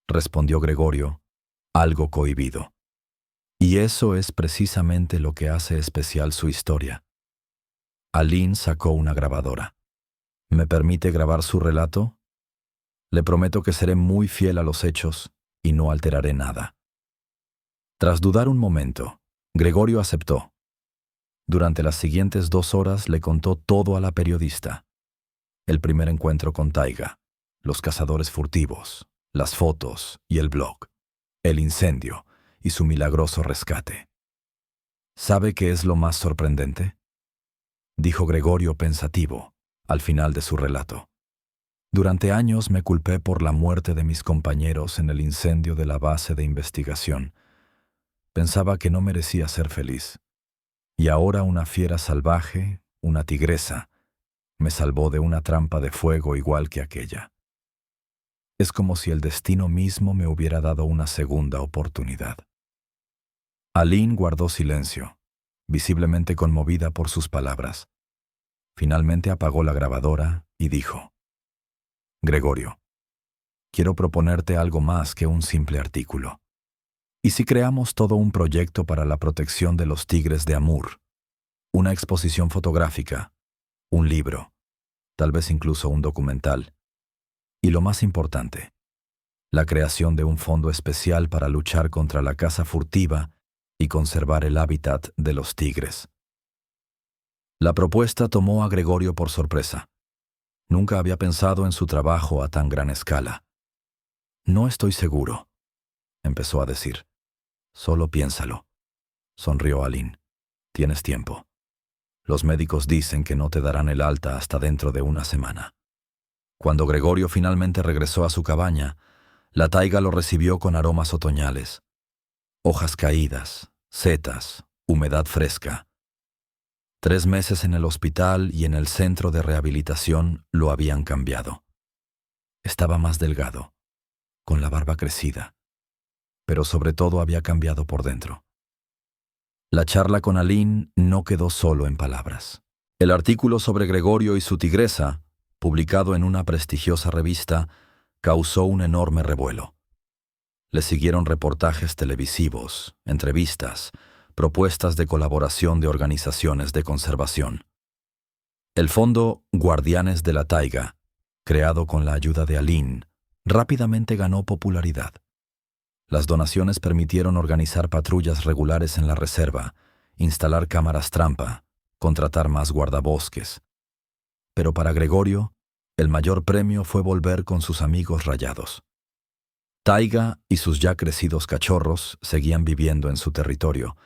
respondió Gregorio, algo cohibido. Y eso es precisamente lo que hace especial su historia. Aline sacó una grabadora. ¿Me permite grabar su relato? Le prometo que seré muy fiel a los hechos y no alteraré nada. Tras dudar un momento, Gregorio aceptó. Durante las siguientes 2 horas le contó todo a la periodista. El primer encuentro con Taiga, los cazadores furtivos, las fotos y el blog, el incendio y su milagroso rescate. ¿Sabe qué es lo más sorprendente?, dijo Gregorio pensativo, al final de su relato. Durante años me culpé por la muerte de mis compañeros en el incendio de la base de investigación. Pensaba que no merecía ser feliz. Y ahora una fiera salvaje, una tigresa, me salvó de una trampa de fuego igual que aquella. Es como si el destino mismo me hubiera dado una segunda oportunidad. Aline guardó silencio, visiblemente conmovida por sus palabras. Finalmente apagó la grabadora y dijo: Gregorio, quiero proponerte algo más que un simple artículo. ¿Y si creamos todo un proyecto para la protección de los tigres de Amur? Una exposición fotográfica, un libro, tal vez incluso un documental. Y lo más importante, la creación de un fondo especial para luchar contra la caza furtiva y conservar el hábitat de los tigres. La propuesta tomó a Gregorio por sorpresa. Nunca había pensado en su trabajo a tan gran escala. No estoy seguro, empezó a decir. Solo piénsalo, sonrió Aline. Tienes tiempo. Los médicos dicen que no te darán el alta hasta dentro de una semana. Cuando Gregorio finalmente regresó a su cabaña, la taiga lo recibió con aromas otoñales. Hojas caídas, setas, humedad fresca. 3 meses en el hospital y en el centro de rehabilitación lo habían cambiado. Estaba más delgado, con la barba crecida, pero sobre todo había cambiado por dentro. La charla con Aline no quedó solo en palabras. El artículo sobre Gregorio y su tigresa, publicado en una prestigiosa revista, causó un enorme revuelo. Le siguieron reportajes televisivos, entrevistas, propuestas de colaboración de organizaciones de conservación. El fondo Guardianes de la Taiga, creado con la ayuda de Aline, rápidamente ganó popularidad. Las donaciones permitieron organizar patrullas regulares en la reserva, instalar cámaras trampa, contratar más guardabosques. Pero para Gregorio, el mayor premio fue volver con sus amigos rayados. Taiga y sus ya crecidos cachorros seguían viviendo en su territorio,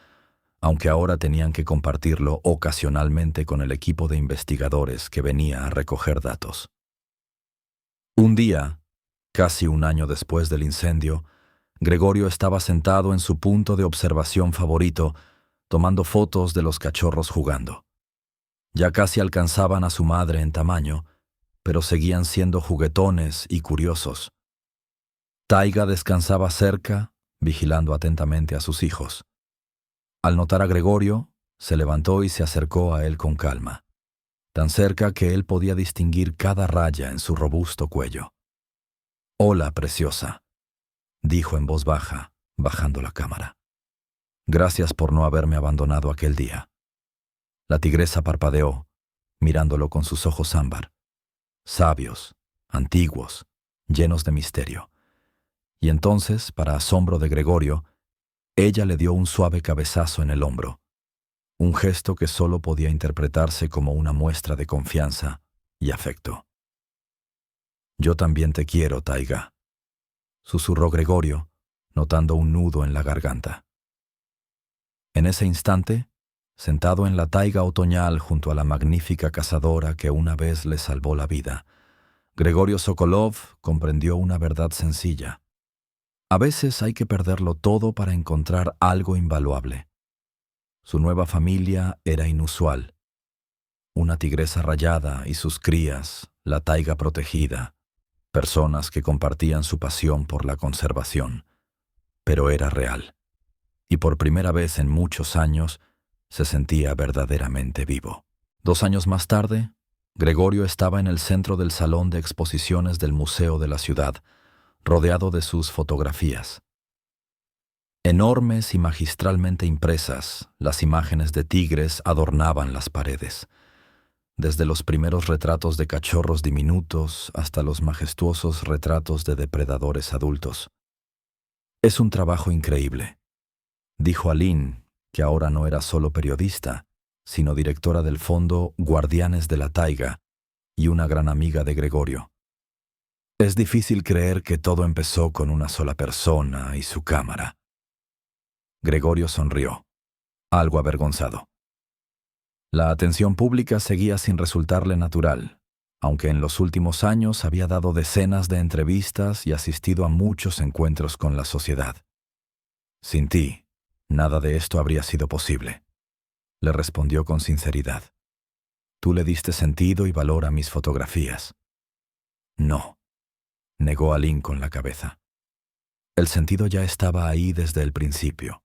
aunque ahora tenían que compartirlo ocasionalmente con el equipo de investigadores que venía a recoger datos. Un día, casi un año después del incendio, Gregorio estaba sentado en su punto de observación favorito, tomando fotos de los cachorros jugando. Ya casi alcanzaban a su madre en tamaño, pero seguían siendo juguetones y curiosos. Taiga descansaba cerca, vigilando atentamente a sus hijos. Al notar a Gregorio, se levantó y se acercó a él con calma, tan cerca que él podía distinguir cada raya en su robusto cuello. «Hola, preciosa», dijo en voz baja, bajando la cámara. «Gracias por no haberme abandonado aquel día». La tigresa parpadeó, mirándolo con sus ojos ámbar, sabios, antiguos, llenos de misterio. Y entonces, para asombro de Gregorio, Ella le dio un suave cabezazo en el hombro, un gesto que solo podía interpretarse como una muestra de confianza y afecto. «Yo también te quiero, Taiga», susurró Gregorio, notando un nudo en la garganta. En ese instante, sentado en la taiga otoñal junto a la magnífica cazadora que una vez le salvó la vida, Gregorio Sokolov comprendió una verdad sencilla. A veces hay que perderlo todo para encontrar algo invaluable. Su nueva familia era inusual. Una tigresa rayada y sus crías, la taiga protegida, personas que compartían su pasión por la conservación. Pero era real. Y por primera vez en muchos años se sentía verdaderamente vivo. 2 años más tarde, Gregorio estaba en el centro del salón de exposiciones del Museo de la Ciudad, rodeado de sus fotografías. Enormes y magistralmente impresas, las imágenes de tigres adornaban las paredes, desde los primeros retratos de cachorros diminutos hasta los majestuosos retratos de depredadores adultos. «Es un trabajo increíble», dijo Aline, que ahora no era solo periodista, sino directora del fondo Guardianes de la Taiga y una gran amiga de Gregorio. «Es difícil creer que todo empezó con una sola persona y su cámara». Gregorio sonrió, algo avergonzado. La atención pública seguía sin resultarle natural, aunque en los últimos años había dado decenas de entrevistas y asistido a muchos encuentros con la sociedad. «Sin ti, nada de esto habría sido posible», le respondió con sinceridad. «Tú le diste sentido y valor a mis fotografías». «No», negó Aline con la cabeza. «El sentido ya estaba ahí desde el principio.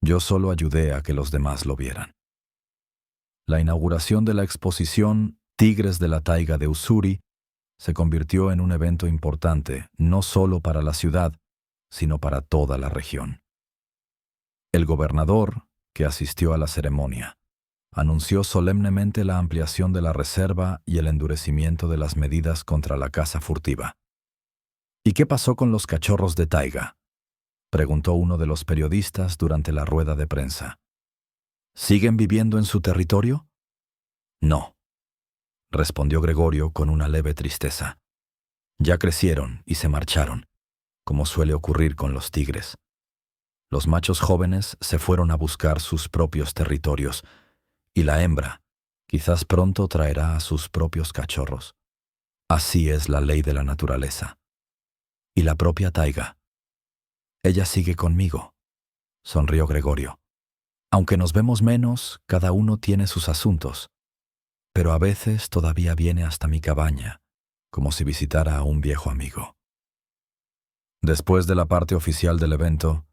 Yo solo ayudé a que los demás lo vieran». La inauguración de la exposición Tigres de la Taiga de Ussuri se convirtió en un evento importante no solo para la ciudad, sino para toda la región. El gobernador, que asistió a la ceremonia, anunció solemnemente la ampliación de la reserva y el endurecimiento de las medidas contra la caza furtiva. «¿Y qué pasó con los cachorros de taiga?», preguntó uno de los periodistas durante la rueda de prensa. «¿Siguen viviendo en su territorio?». «No», respondió Gregorio con una leve tristeza. «Ya crecieron y se marcharon, como suele ocurrir con los tigres. Los machos jóvenes se fueron a buscar sus propios territorios, y la hembra quizás pronto traerá a sus propios cachorros. Así es la ley de la naturaleza. Y la propia taiga. Ella sigue conmigo», sonrió Gregorio. «Aunque nos vemos menos, cada uno tiene sus asuntos, pero a veces todavía viene hasta mi cabaña, como si visitara a un viejo amigo». Después de la parte oficial del evento,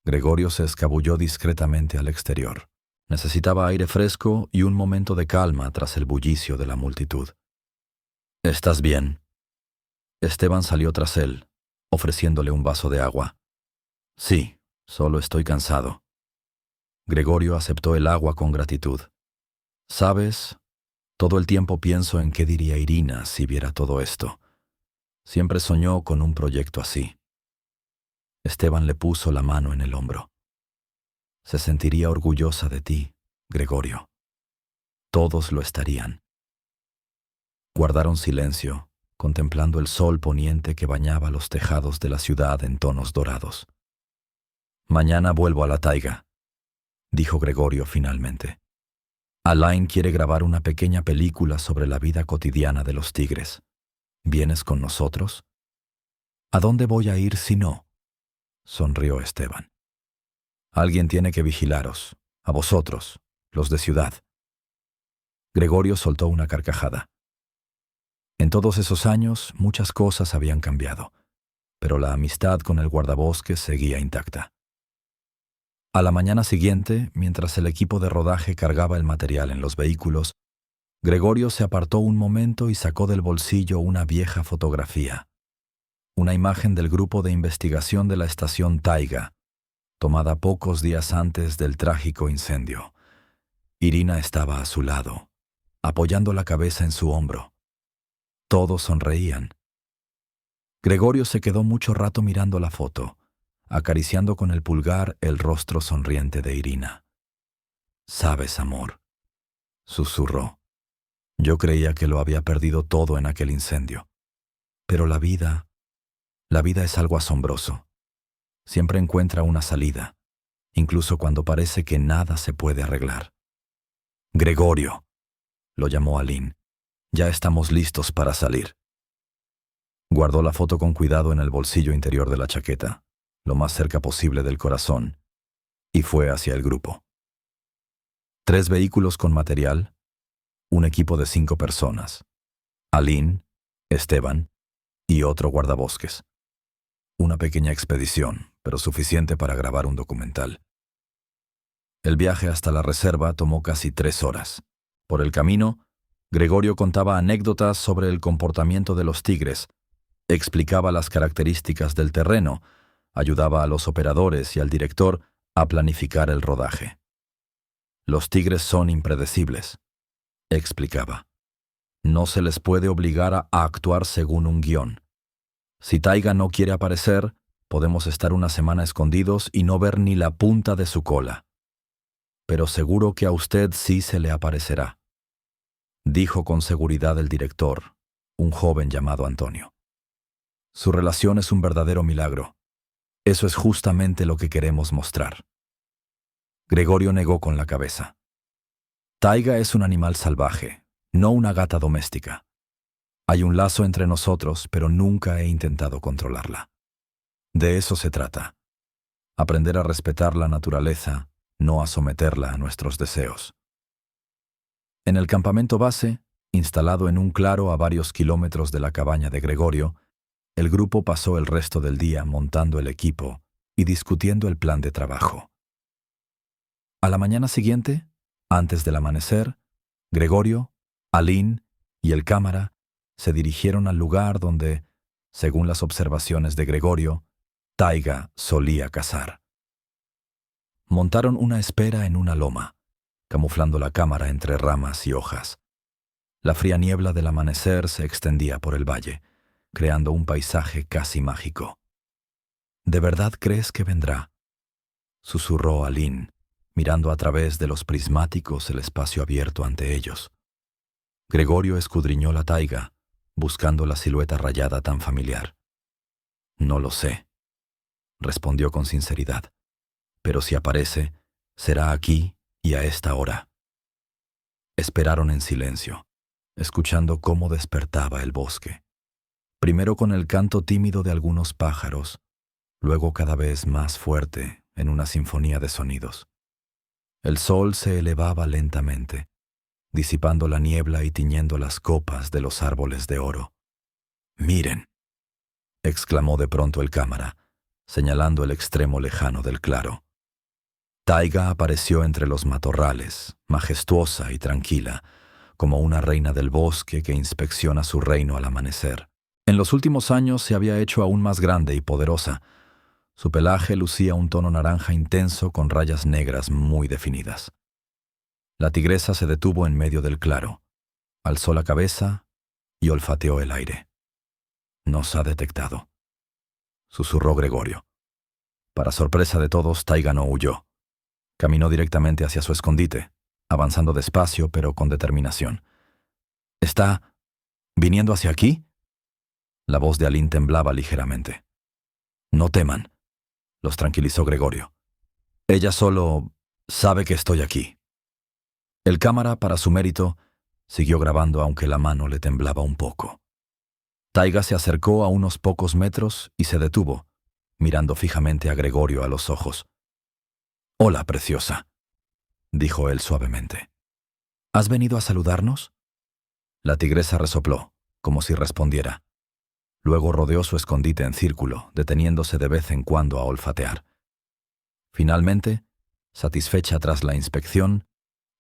Gregorio se escabulló discretamente al exterior. Necesitaba aire fresco y un momento de calma tras el bullicio de la multitud. «¿Estás bien?». Esteban salió tras él, ofreciéndole un vaso de agua. «Sí, solo estoy cansado». Gregorio aceptó el agua con gratitud. «¿Sabes? Todo el tiempo pienso en qué diría Irina si viera todo esto. Siempre soñó con un proyecto así». Esteban le puso la mano en el hombro. «Se sentiría orgullosa de ti, Gregorio. Todos lo estarían». Guardaron silencio, contemplando el sol poniente que bañaba los tejados de la ciudad en tonos dorados. «Mañana vuelvo a la taiga», dijo Gregorio finalmente. «Alain quiere grabar una pequeña película sobre la vida cotidiana de los tigres. ¿Vienes con nosotros?». «¿A dónde voy a ir si no?», sonrió Esteban. «Alguien tiene que vigilaros, a vosotros, los de ciudad». Gregorio soltó una carcajada. En todos esos años muchas cosas habían cambiado, pero la amistad con el guardabosques seguía intacta. A la mañana siguiente, mientras el equipo de rodaje cargaba el material en los vehículos, Gregorio se apartó un momento y sacó del bolsillo una vieja fotografía. Una imagen del grupo de investigación de la estación Taiga, tomada pocos días antes del trágico incendio. Irina estaba a su lado, apoyando la cabeza en su hombro. Todos sonreían. Gregorio se quedó mucho rato mirando la foto, acariciando con el pulgar el rostro sonriente de Irina. «Sabes, amor», susurró. «Yo creía que lo había perdido todo en aquel incendio. Pero la vida es algo asombroso. Siempre encuentra una salida, incluso cuando parece que nada se puede arreglar». «Gregorio», lo llamó Aline. «Ya estamos listos para salir». Guardó la foto con cuidado en el bolsillo interior de la chaqueta, lo más cerca posible del corazón, y fue hacia el grupo. 3 vehículos con material, un equipo de 5 personas, Aline, Esteban y otro guardabosques. Una pequeña expedición, pero suficiente para grabar un documental. El viaje hasta la reserva tomó casi 3 horas. Por el camino, Gregorio contaba anécdotas sobre el comportamiento de los tigres, explicaba las características del terreno, ayudaba a los operadores y al director a planificar el rodaje. «Los tigres son impredecibles», explicaba. «No se les puede obligar a actuar según un guión. Si Taiga no quiere aparecer, podemos estar una semana escondidos y no ver ni la punta de su cola. Pero seguro que a usted sí se le aparecerá», dijo con seguridad el director, un joven llamado Antonio. «Su relación es un verdadero milagro. Eso es justamente lo que queremos mostrar». Gregorio negó con la cabeza. «Taiga es un animal salvaje, no una gata doméstica. Hay un lazo entre nosotros, pero nunca he intentado controlarla. De eso se trata. Aprender a respetar la naturaleza, no a someterla a nuestros deseos». En el campamento base, instalado en un claro a varios kilómetros de la cabaña de Gregorio, el grupo pasó el resto del día montando el equipo y discutiendo el plan de trabajo. A la mañana siguiente, antes del amanecer, Gregorio, Aline y el cámara se dirigieron al lugar donde, según las observaciones de Gregorio, Taiga solía cazar. Montaron una espera en una loma, camuflando la cámara entre ramas y hojas. La fría niebla del amanecer se extendía por el valle, creando un paisaje casi mágico. «¿De verdad crees que vendrá?», susurró Aline, mirando a través de los prismáticos el espacio abierto ante ellos. Gregorio escudriñó la taiga, buscando la silueta rayada tan familiar. «No lo sé», respondió con sinceridad, «pero si aparece, será aquí y a esta hora». Esperaron en silencio, escuchando cómo despertaba el bosque. Primero con el canto tímido de algunos pájaros, luego cada vez más fuerte en una sinfonía de sonidos. El sol se elevaba lentamente, disipando la niebla y tiñendo las copas de los árboles de oro. «Miren», exclamó de pronto el cámara, señalando el extremo lejano del claro. Taiga apareció entre los matorrales, majestuosa y tranquila, como una reina del bosque que inspecciona su reino al amanecer. En los últimos años se había hecho aún más grande y poderosa. Su pelaje lucía un tono naranja intenso con rayas negras muy definidas. La tigresa se detuvo en medio del claro, alzó la cabeza y olfateó el aire. «Nos ha detectado», susurró Gregorio. Para sorpresa de todos, Taiga no huyó. Caminó directamente hacia su escondite, avanzando despacio pero con determinación. «¿Está viniendo hacia aquí?», la voz de Aline temblaba ligeramente. «No teman», los tranquilizó Gregorio. «Ella solo sabe que estoy aquí». El cámara, para su mérito, siguió grabando aunque la mano le temblaba un poco. Taiga se acercó a unos pocos metros y se detuvo, mirando fijamente a Gregorio a los ojos. «Hola, preciosa», dijo él suavemente. «¿Has venido a saludarnos?». La tigresa resopló, como si respondiera. Luego rodeó su escondite en círculo, deteniéndose de vez en cuando a olfatear. Finalmente, satisfecha tras la inspección,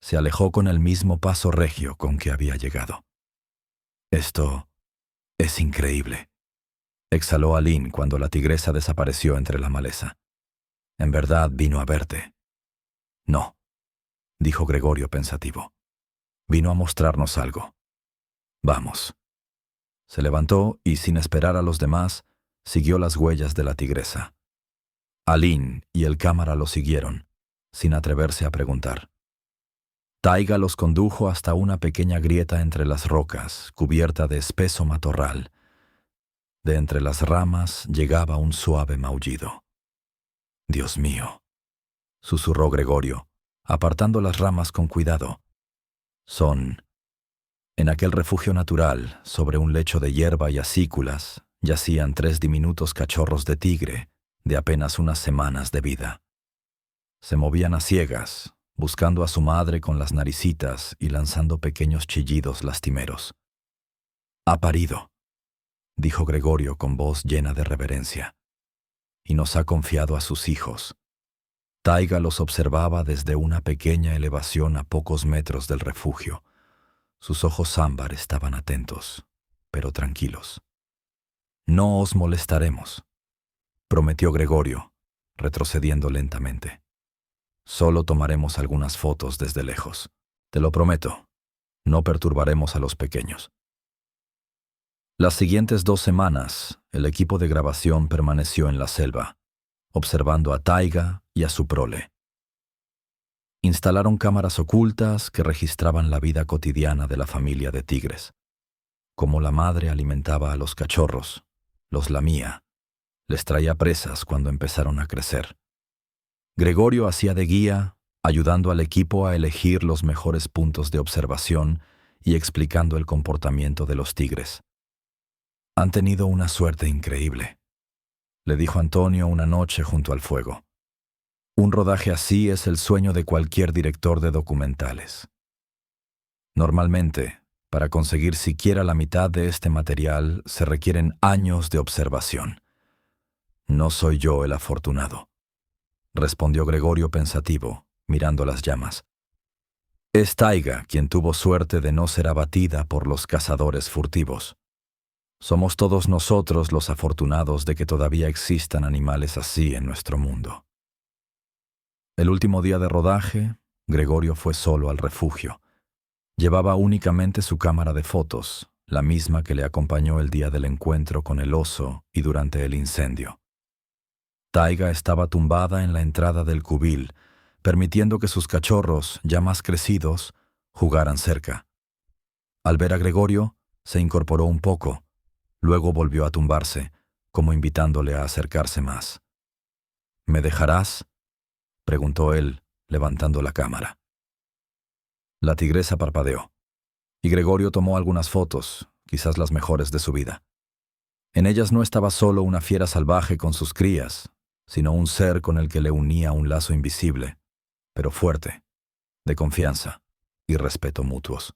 se alejó con el mismo paso regio con que había llegado. «Esto es increíble», exhaló Aline cuando la tigresa desapareció entre la maleza. «¿En verdad vino a verte?». «No», dijo Gregorio pensativo. «Vino a mostrarnos algo. Vamos». Se levantó y, sin esperar a los demás, siguió las huellas de la tigresa. Aline y el cámara lo siguieron, sin atreverse a preguntar. Taiga los condujo hasta una pequeña grieta entre las rocas, cubierta de espeso matorral. De entre las ramas llegaba un suave maullido. «Dios mío», susurró Gregorio, apartando las ramas con cuidado. «Son...». En aquel refugio natural, sobre un lecho de hierba y acículas, yacían 3 diminutos cachorros de tigre, de apenas unas semanas de vida. Se movían a ciegas, buscando a su madre con las naricitas y lanzando pequeños chillidos lastimeros. «Ha parido», dijo Gregorio con voz llena de reverencia, «y nos ha confiado a sus hijos». Taiga los observaba desde una pequeña elevación a pocos metros del refugio. Sus ojos ámbar estaban atentos, pero tranquilos. «No os molestaremos», prometió Gregorio, retrocediendo lentamente. «Solo tomaremos algunas fotos desde lejos. Te lo prometo, no perturbaremos a los pequeños». Las siguientes 2 semanas, el equipo de grabación permaneció en la selva, observando a Taiga y a su prole. Instalaron cámaras ocultas que registraban la vida cotidiana de la familia de tigres. Cómo la madre alimentaba a los cachorros, los lamía, les traía presas cuando empezaron a crecer. Gregorio hacía de guía, ayudando al equipo a elegir los mejores puntos de observación y explicando el comportamiento de los tigres. «Han tenido una suerte increíble», le dijo Antonio una noche junto al fuego. «Un rodaje así es el sueño de cualquier director de documentales. Normalmente, para conseguir siquiera la mitad de este material, se requieren años de observación. No soy yo el afortunado», respondió Gregorio pensativo, mirando las llamas. «Es Taiga quien tuvo suerte de no ser abatida por los cazadores furtivos. Somos todos nosotros los afortunados de que todavía existan animales así en nuestro mundo». El último día de rodaje, Gregorio fue solo al refugio. Llevaba únicamente su cámara de fotos, la misma que le acompañó el día del encuentro con el oso y durante el incendio. Taiga estaba tumbada en la entrada del cubil, permitiendo que sus cachorros, ya más crecidos, jugaran cerca. Al ver a Gregorio, se incorporó un poco. Luego volvió a tumbarse, como invitándole a acercarse más. «¿Me dejarás?», preguntó él, levantando la cámara. La tigresa parpadeó, y Gregorio tomó algunas fotos, quizás las mejores de su vida. En ellas no estaba solo una fiera salvaje con sus crías, sino un ser con el que le unía un lazo invisible, pero fuerte, de confianza y respeto mutuos.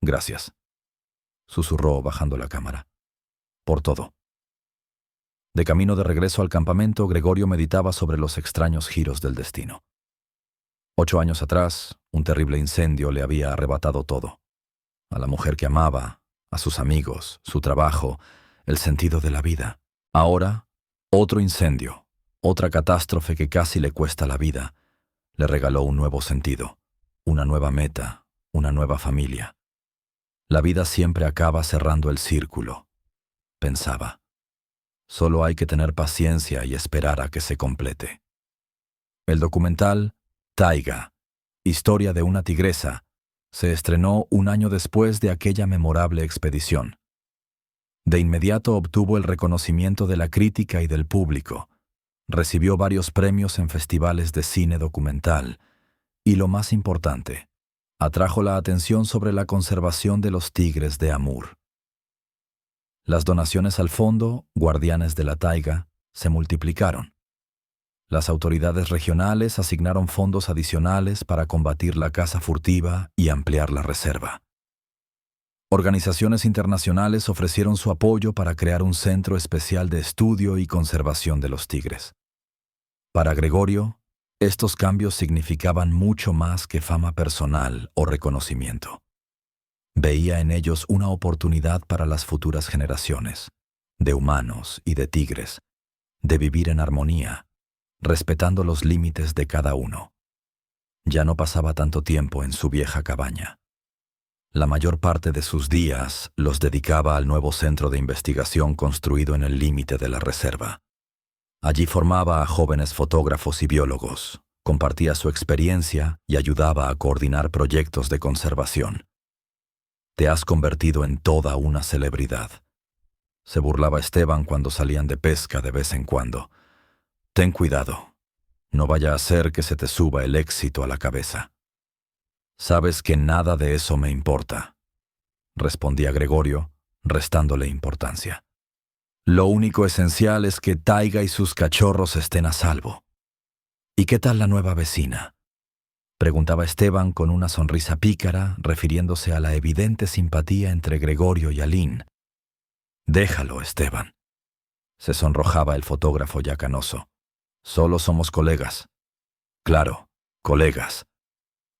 «Gracias», susurró bajando la cámara, «por todo». De camino de regreso al campamento, Gregorio meditaba sobre los extraños giros del destino. 8 años atrás, un terrible incendio le había arrebatado todo. A la mujer que amaba, a sus amigos, su trabajo, el sentido de la vida. Ahora, otro incendio, otra catástrofe que casi le cuesta la vida, le regaló un nuevo sentido, una nueva meta, una nueva familia. La vida siempre acaba cerrando el círculo, pensaba. Solo hay que tener paciencia y esperar a que se complete. El documental Taiga, historia de una tigresa, se estrenó un año después de aquella memorable expedición. De inmediato obtuvo el reconocimiento de la crítica y del público. Recibió varios premios en festivales de cine documental y, lo más importante, atrajo la atención sobre la conservación de los tigres de Amur. Las donaciones al fondo, Guardianes de la Taiga, se multiplicaron. Las autoridades regionales asignaron fondos adicionales para combatir la caza furtiva y ampliar la reserva. Organizaciones internacionales ofrecieron su apoyo para crear un centro especial de estudio y conservación de los tigres. Para Gregorio, estos cambios significaban mucho más que fama personal o reconocimiento. Veía en ellos una oportunidad para las futuras generaciones, de humanos y de tigres, de vivir en armonía, respetando los límites de cada uno. Ya no pasaba tanto tiempo en su vieja cabaña. La mayor parte de sus días los dedicaba al nuevo centro de investigación construido en el límite de la reserva. Allí formaba a jóvenes fotógrafos y biólogos, compartía su experiencia y ayudaba a coordinar proyectos de conservación. Te has convertido en toda una celebridad. Se burlaba Esteban cuando salían de pesca de vez en cuando. Ten cuidado. No vaya a ser que se te suba el éxito a la cabeza. Sabes que nada de eso me importa, respondía Gregorio, restándole importancia. Lo único esencial es que Taiga y sus cachorros estén a salvo. ¿Y qué tal la nueva vecina?, preguntaba Esteban con una sonrisa pícara, refiriéndose a la evidente simpatía entre Gregorio y Aline. Déjalo, Esteban. Se sonrojaba el fotógrafo ya canoso. Solo somos colegas. Claro, colegas.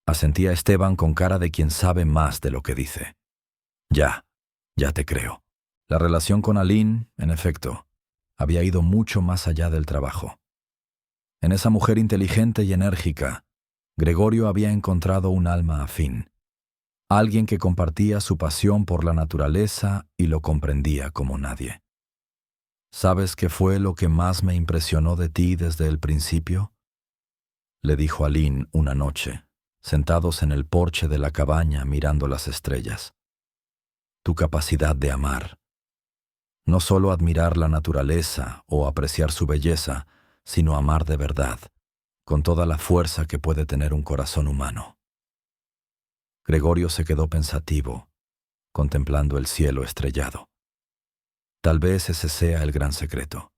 Asentía Esteban con cara de quien sabe más de lo que dice. Ya te creo. La relación con Aline, en efecto, había ido mucho más allá del trabajo. En esa mujer inteligente y enérgica, Gregorio había encontrado un alma afín, alguien que compartía su pasión por la naturaleza y lo comprendía como nadie. ¿Sabes qué fue lo que más me impresionó de ti desde el principio?, le dijo Aline una noche, sentados en el porche de la cabaña mirando las estrellas. Tu capacidad de amar. No solo admirar la naturaleza o apreciar su belleza, sino amar de verdad, con toda la fuerza que puede tener un corazón humano. Gregorio se quedó pensativo, contemplando el cielo estrellado. Tal vez ese sea el gran secreto.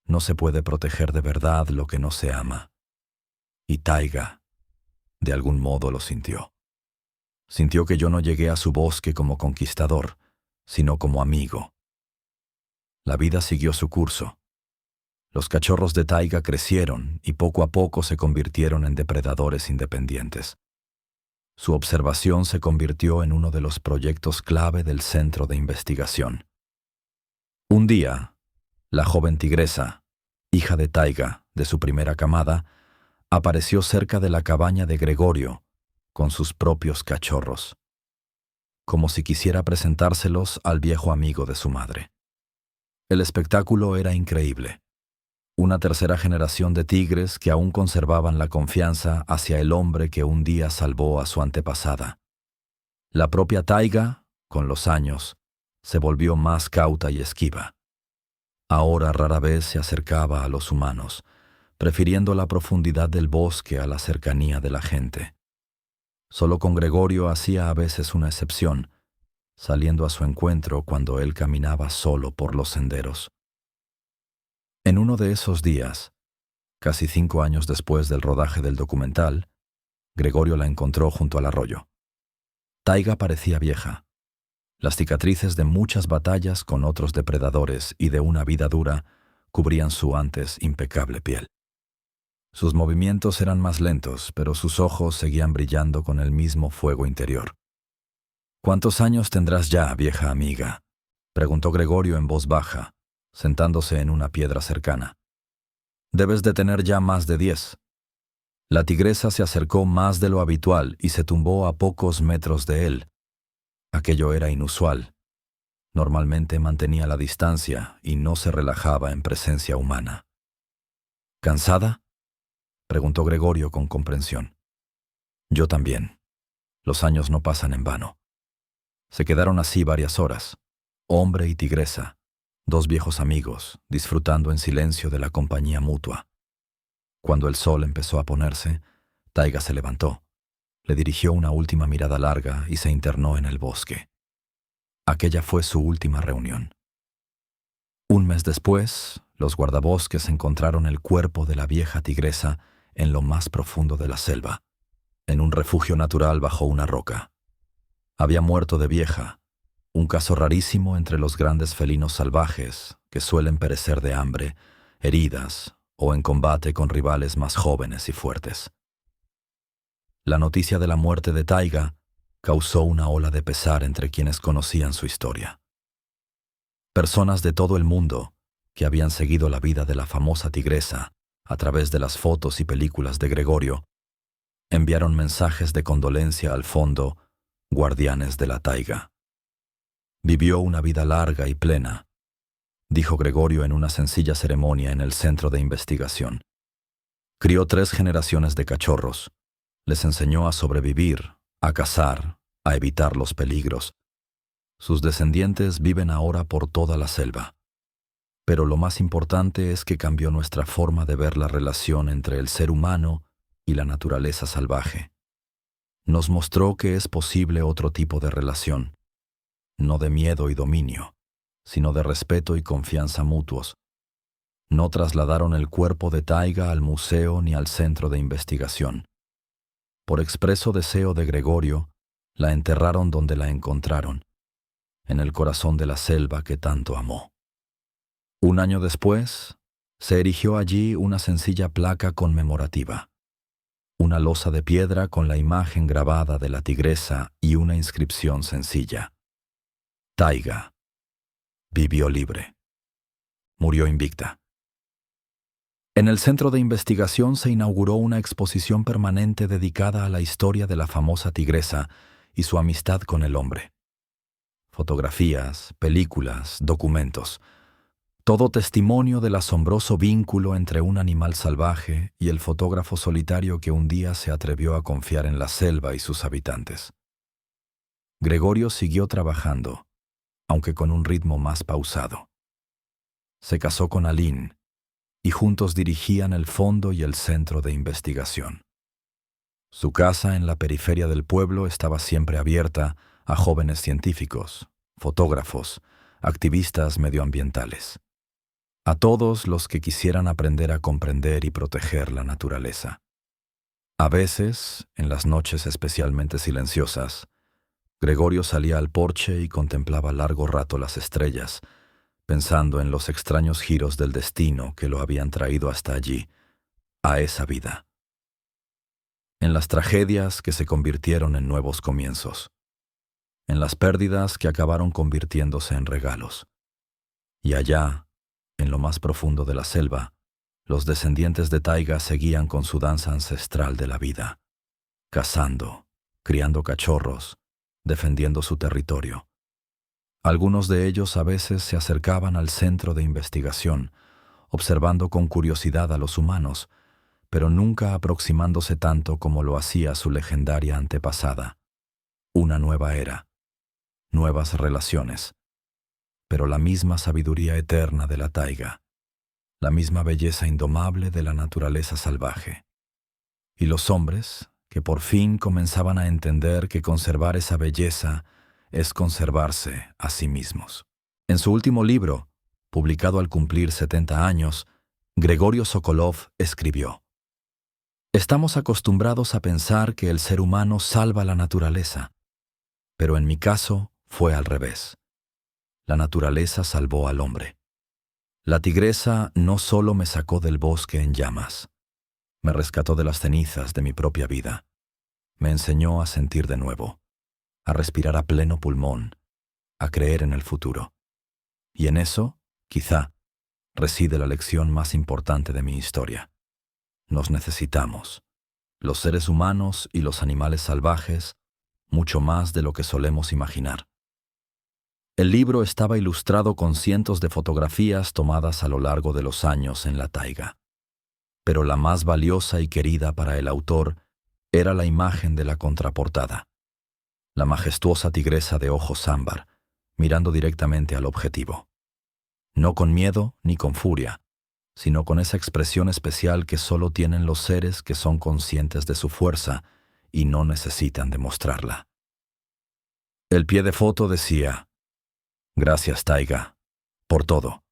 No se puede proteger de verdad lo que no se ama. Y Taiga, de algún modo, lo sintió. Sintió que yo no llegué a su bosque como conquistador, sino como amigo. La vida siguió su curso. Los cachorros de Taiga crecieron y poco a poco se convirtieron en depredadores independientes. Su observación se convirtió en uno de los proyectos clave del centro de investigación. Un día, la joven tigresa, hija de Taiga, de su primera camada, apareció cerca de la cabaña de Gregorio, con sus propios cachorros, como si quisiera presentárselos al viejo amigo de su madre. El espectáculo era increíble. Una tercera generación de tigres que aún conservaban la confianza hacia el hombre que un día salvó a su antepasada. La propia Taiga, con los años, se volvió más cauta y esquiva. Ahora rara vez se acercaba a los humanos, prefiriendo la profundidad del bosque a la cercanía de la gente. Solo con Gregorio hacía a veces una excepción, saliendo a su encuentro cuando él caminaba solo por los senderos. En uno de esos días, casi 5 años después del rodaje del documental, Gregorio la encontró junto al arroyo. Taiga parecía vieja. Las cicatrices de muchas batallas con otros depredadores y de una vida dura cubrían su antes impecable piel. Sus movimientos eran más lentos, pero sus ojos seguían brillando con el mismo fuego interior. «¿Cuántos años tendrás ya, vieja amiga?», preguntó Gregorio en voz baja, sentándose en una piedra cercana. «Debes de tener ya más de 10». La tigresa se acercó más de lo habitual y se tumbó a pocos metros de él. Aquello era inusual. Normalmente mantenía la distancia y no se relajaba en presencia humana. «¿Cansada?», preguntó Gregorio con comprensión. «Yo también. Los años no pasan en vano». Se quedaron así varias horas, hombre y tigresa, 2 viejos amigos, disfrutando en silencio de la compañía mutua. Cuando el sol empezó a ponerse, Taiga se levantó, le dirigió una última mirada larga y se internó en el bosque. Aquella fue su última reunión. Un mes después, los guardabosques encontraron el cuerpo de la vieja tigresa en lo más profundo de la selva, en un refugio natural bajo una roca. Había muerto de vieja, un caso rarísimo entre los grandes felinos salvajes que suelen perecer de hambre, heridas o en combate con rivales más jóvenes y fuertes. La noticia de la muerte de Taiga causó una ola de pesar entre quienes conocían su historia. Personas de todo el mundo que habían seguido la vida de la famosa tigresa a través de las fotos y películas de Gregorio enviaron mensajes de condolencia al fondo Guardianes de la Taiga. Vivió una vida larga y plena, dijo Gregorio en una sencilla ceremonia en el centro de investigación. Crió 3 generaciones de cachorros. Les enseñó a sobrevivir, a cazar, a evitar los peligros. Sus descendientes viven ahora por toda la selva. Pero lo más importante es que cambió nuestra forma de ver la relación entre el ser humano y la naturaleza salvaje. Nos mostró que es posible otro tipo de relación, no de miedo y dominio, sino de respeto y confianza mutuos. No trasladaron el cuerpo de Taiga al museo ni al centro de investigación. Por expreso deseo de Gregorio, la enterraron donde la encontraron, en el corazón de la selva que tanto amó. Un año después, se erigió allí una sencilla placa conmemorativa, una losa de piedra con la imagen grabada de la tigresa y una inscripción sencilla. Taiga vivió libre, murió invicta. En el centro de investigación se inauguró una exposición permanente dedicada a la historia de la famosa tigresa y su amistad con el hombre. Fotografías, películas, documentos, todo testimonio del asombroso vínculo entre un animal salvaje y el fotógrafo solitario que un día se atrevió a confiar en la selva y sus habitantes. Gregorio siguió trabajando, aunque con un ritmo más pausado. Se casó con Aline, y juntos dirigían el fondo y el centro de investigación. Su casa en la periferia del pueblo estaba siempre abierta a jóvenes científicos, fotógrafos, activistas medioambientales, a todos los que quisieran aprender a comprender y proteger la naturaleza. A veces, en las noches especialmente silenciosas, Gregorio salía al porche y contemplaba largo rato las estrellas, pensando en los extraños giros del destino que lo habían traído hasta allí, a esa vida. En las tragedias que se convirtieron en nuevos comienzos, en las pérdidas que acabaron convirtiéndose en regalos. Y allá, en lo más profundo de la selva, los descendientes de Taiga seguían con su danza ancestral de la vida, cazando, criando cachorros, defendiendo su territorio. Algunos de ellos a veces se acercaban al centro de investigación, observando con curiosidad a los humanos, pero nunca aproximándose tanto como lo hacía su legendaria antepasada. Una nueva era, nuevas relaciones, pero la misma sabiduría eterna de la taiga, la misma belleza indomable de la naturaleza salvaje. Y los hombres, que por fin comenzaban a entender que conservar esa belleza es conservarse a sí mismos. En su último libro, publicado al cumplir 70 años, Gregorio Sokolov escribió: «Estamos acostumbrados a pensar que el ser humano salva la naturaleza, pero en mi caso fue al revés. La naturaleza salvó al hombre. La tigresa no solo me sacó del bosque en llamas, me rescató de las cenizas de mi propia vida, me enseñó a sentir de nuevo, a respirar a pleno pulmón, a creer en el futuro. Y en eso, quizá, reside la lección más importante de mi historia. Nos necesitamos, los seres humanos y los animales salvajes, mucho más de lo que solemos imaginar». El libro estaba ilustrado con cientos de fotografías tomadas a lo largo de los años en la taiga. Pero la más valiosa y querida para el autor era la imagen de la contraportada. La majestuosa tigresa de ojos ámbar, mirando directamente al objetivo. No con miedo ni con furia, sino con esa expresión especial que solo tienen los seres que son conscientes de su fuerza y no necesitan demostrarla. El pie de foto decía: «Gracias, Taiga, por todo.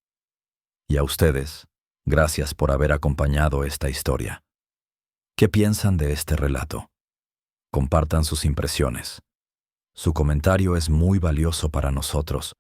Y a ustedes, gracias por haber acompañado esta historia». ¿Qué piensan de este relato? Compartan sus impresiones. Su comentario es muy valioso para nosotros